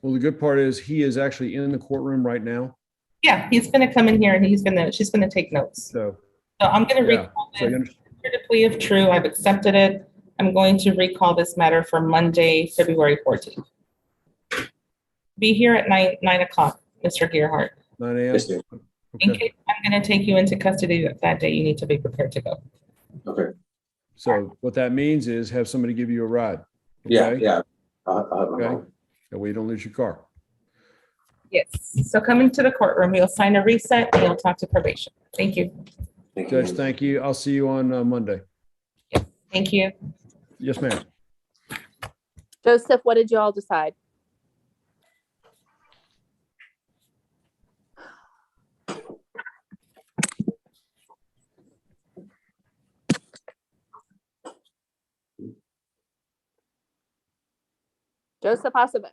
Well, the good part is he is actually in the courtroom right now. Yeah, he's going to come in here and she's going to take notes. So I'm going to recall this. The plea of true. I've accepted it. I'm going to recall this matter for Monday, February 14th. Be here at 9 o'clock, Mr. Gearhart. 9 a.m. Okay. In case I'm going to take you into custody that day, you need to be prepared to go. Okay. So what that means is have somebody give you a ride. Okay? Yeah. I'll have my okay. That way you don't lose your car. Yes. So come into the courtroom. You'll sign a reset and you'll talk to probation. Thank you. Judge, thank you. I'll see you on Monday. Yes. Thank you. Yes, ma'am. Joseph, what did you all decide? Joseph Acevedo.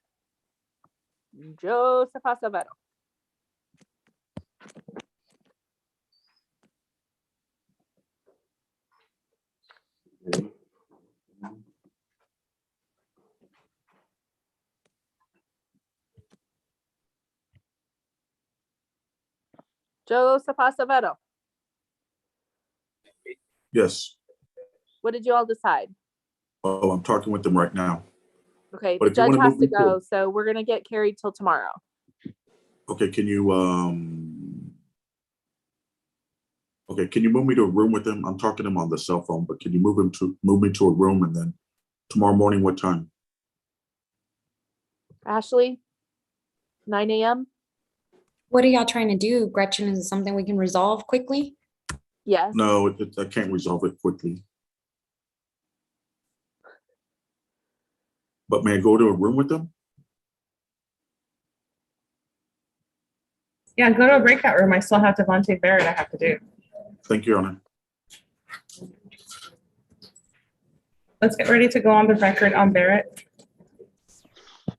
Joseph Acevedo. Joseph Acevedo. Yes. What did you all decide? Oh, I'm talking with them right now. Okay, But the if you judge wanna has move to me to- go, so we're gonna get carried till tomorrow. Okay, can you move me to a room with them? I'm talking to them on the cell phone, but can you move me to a room, and then tomorrow morning, what time? Ashley, 9 a.m. What are y'all trying to do, Gretchen? Is it something we can resolve quickly? Yes. No, I can't resolve it quickly. But may I go to a room with them? Yeah, go to a breakout room. I still have Devontae Barrett I have to do. Thank you, Your Honor. Let's get ready to go on the record on Barrett.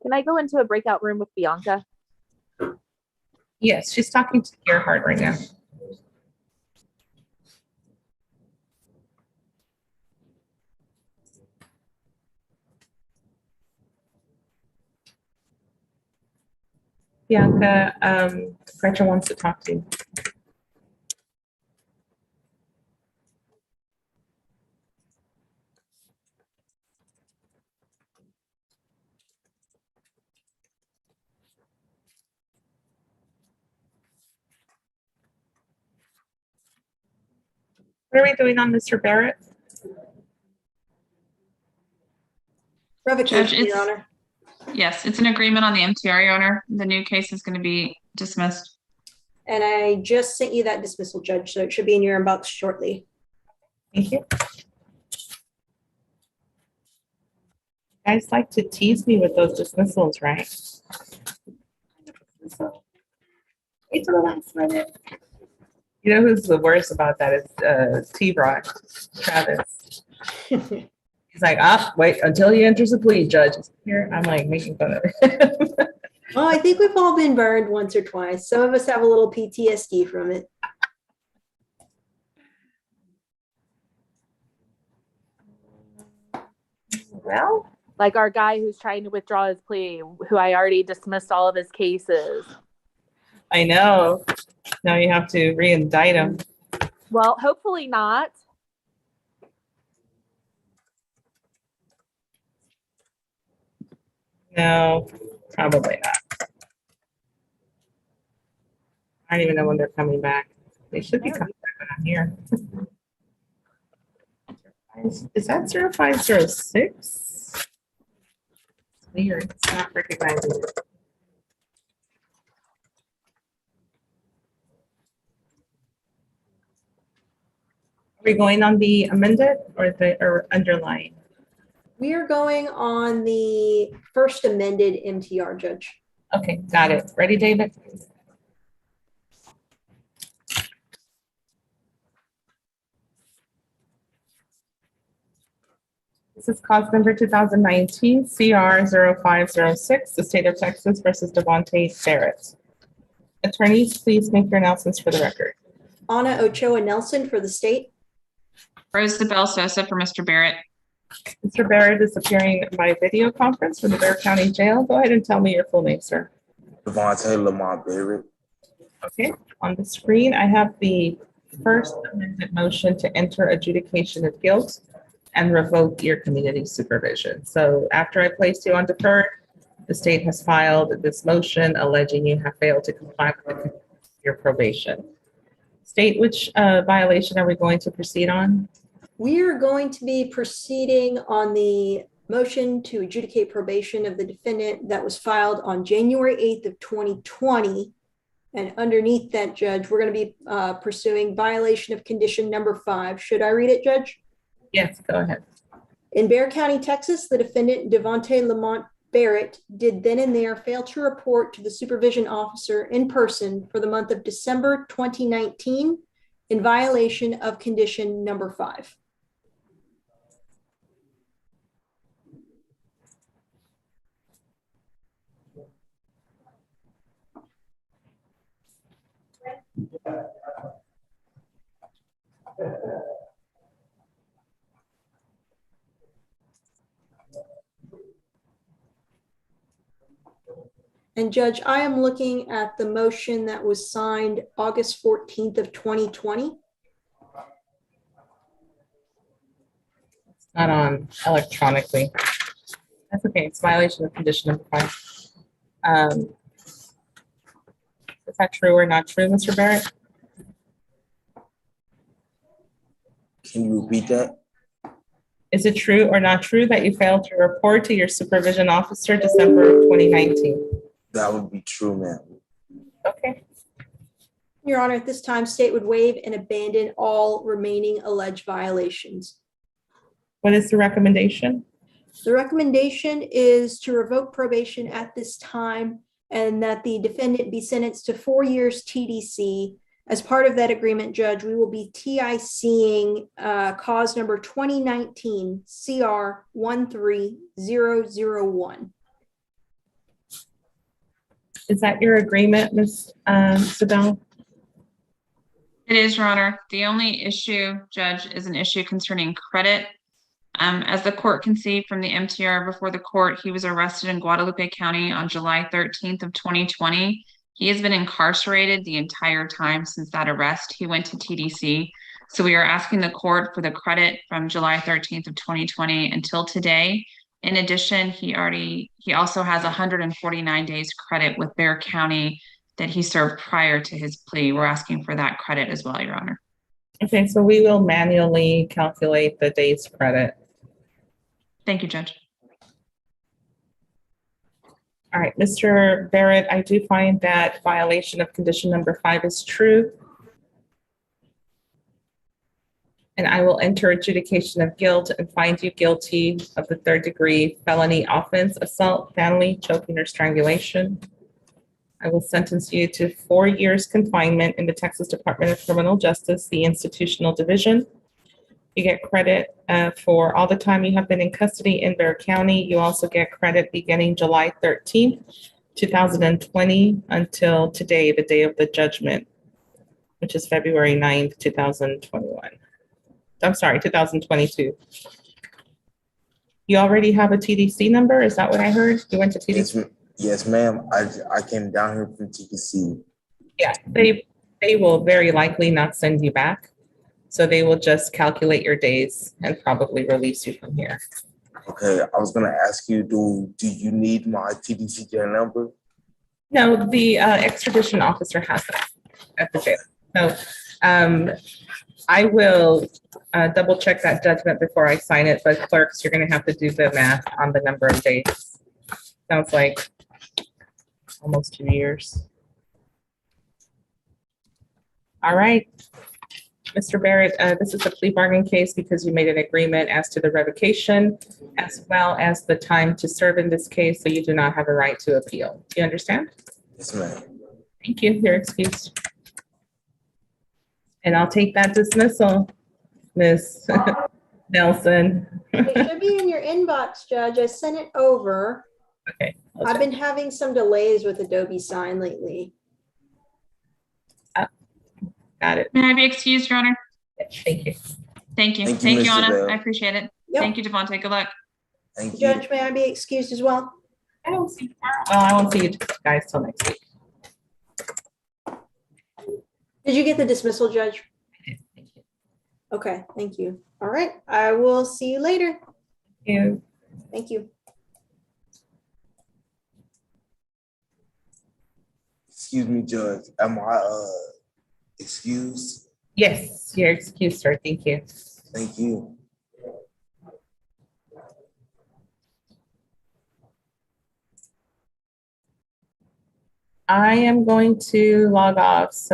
Can I go into a breakout room with Bianca? Yes, she's talking to Gerhard right now. Bianca, Gretchen wants to talk to you. What are we doing on Mr. Barrett? Revocation, Judge, Your Honor. Yes, it's an agreement on the MTR, Your Honor. The new case is going to be dismissed. And I just sent you that dismissal, Judge, so it should be in your inbox shortly. Thank you. You guys like to tease me with those dismissals, right? Wait till the last minute. You know who's the worst about that is T-Rod, Travis. He's like, wait until he enters a plea, Judge. Here, I'm like making fun of it. Well, I think we've all been burned once or twice. Some of us have a little PTSD from it. Well, like our guy who's trying to withdraw his plea, who I already dismissed all of his cases. I know. Now you have to re-indict him. Well, hopefully not. No, probably not. I don't even know when they're coming back. They should be coming back when I'm here. Is that 0506? Weird. It's not recognizing it. Are we going on the amended or underlying? We are going on the first amended MTR, Judge. Okay, got it. Ready, David? This is cause number 2019 CR 0506, the state of Texas versus Devontae Barrett. Attorneys, please make your announcements for the record. Anna Ochoa Nelson for the state. Rosabelle Sosa for Mr. Barrett. Mr. Barrett is appearing by video conference from the Bexar County Jail. Go ahead and tell me your full name, sir. Devontae Lamont Barrett. Okay, on the screen, I have the first amended motion to enter adjudication of guilt and revoke your community supervision. So after I placed you on deferred, the state has filed this motion alleging you have failed to comply with your probation. State, which violation are we going to proceed on? We are going to be proceeding on the motion to adjudicate probation of the defendant that was filed on January 8th of 2020. And underneath that, Judge, we're going to be pursuing violation of condition number 5. Should I read it, Judge? Yes, go ahead. In Bexar County, Texas, the defendant, Devontae Lamont Barrett, did then and there fail to report to the supervision officer in person for the month of December 2019 in violation of condition number 5. And Judge, I am looking at the motion that was signed August 14th of 2020. not on electronically. That's okay. It's violation of condition number 5. Is that true or not true, Mr. Barrett? Can you repeat that? Is it true or not true that you failed to report to your supervision officer December of 2019? That would be true, ma'am. Okay. Your Honor, at this time, state would waive and abandon all remaining alleged violations. What is the recommendation? The recommendation is to revoke probation at this time and that the defendant be sentenced to 4 years TDC. As part of that agreement, Judge, we will be TICing cause number 2019 CR 13001. Is that your agreement, Ms. Sabel? It is, Your Honor. The only issue, Judge, is an issue concerning credit. As the court can see from the MTR before the court, he was arrested in Guadalupe County on July 13th of 2020. He has been incarcerated the entire time since that arrest. He went to TDC. So we are asking the court for the credit from July 13th of 2020 until today. In addition, he also has 149 days credit with Bexar County that he served prior to his plea. We're asking for that credit as well, Your Honor. Okay, so we will manually calculate the day's credit. Thank you, Judge. All right, Mr. Barrett, I do find that violation of condition number 5 is true. And I will enter adjudication of guilt and find you guilty of the 3rd-degree felony offense, assault, battery, choking, or strangulation. I will sentence you to 4 years confinement in the Texas Department of Criminal Justice, the Institutional Division. You get credit for all the time you have been in custody in Bexar County. You also get credit beginning July 13th, 2020 until today, the day of the judgment, which is February 9th, 2021. I'm sorry, 2022. You already have a TDC number? Is that what I heard? You went to TDC? Yes, ma'am. I came down here from TDC. Yeah, they will very likely not send you back. So they will just calculate your days and probably release you from here. Okay, I was gonna ask you, do you need my TDC jail number? No, the extradition officer has that at the jail. So I will double check that judgment before I sign it, but clerks, you're gonna have to do the math on the number of days. Sounds like almost 2 years. All right. Mr. Barrett, this is a plea bargain case because you made an agreement as to the revocation as well as the time to serve in this case, so you do not have a right to appeal. Do you understand? Yes, ma'am. Thank you. You're excused. And I'll take that dismissal, Ms. Nelson. It should be in your inbox, Judge. I sent it over. Okay. I've been having some delays with Adobe Sign lately. Got it. May I be excused, Your Honor? Thank you. Thank you. Thank you, Thank you, Mr. Anna. Bell. I appreciate it. Yep. Thank you, Devontae. Good luck. Thank you. Judge, may I be excused as well? I don't see you tomorrow. Well, I won't see you guys till next week. Did you get the dismissal, Judge? Okay, thank you. All right, I will see you later. Thank you. Thank you. Excuse me, Judge. Am I excused? Yes, you're excused, sir. Thank you. Thank you. I am going to log off. So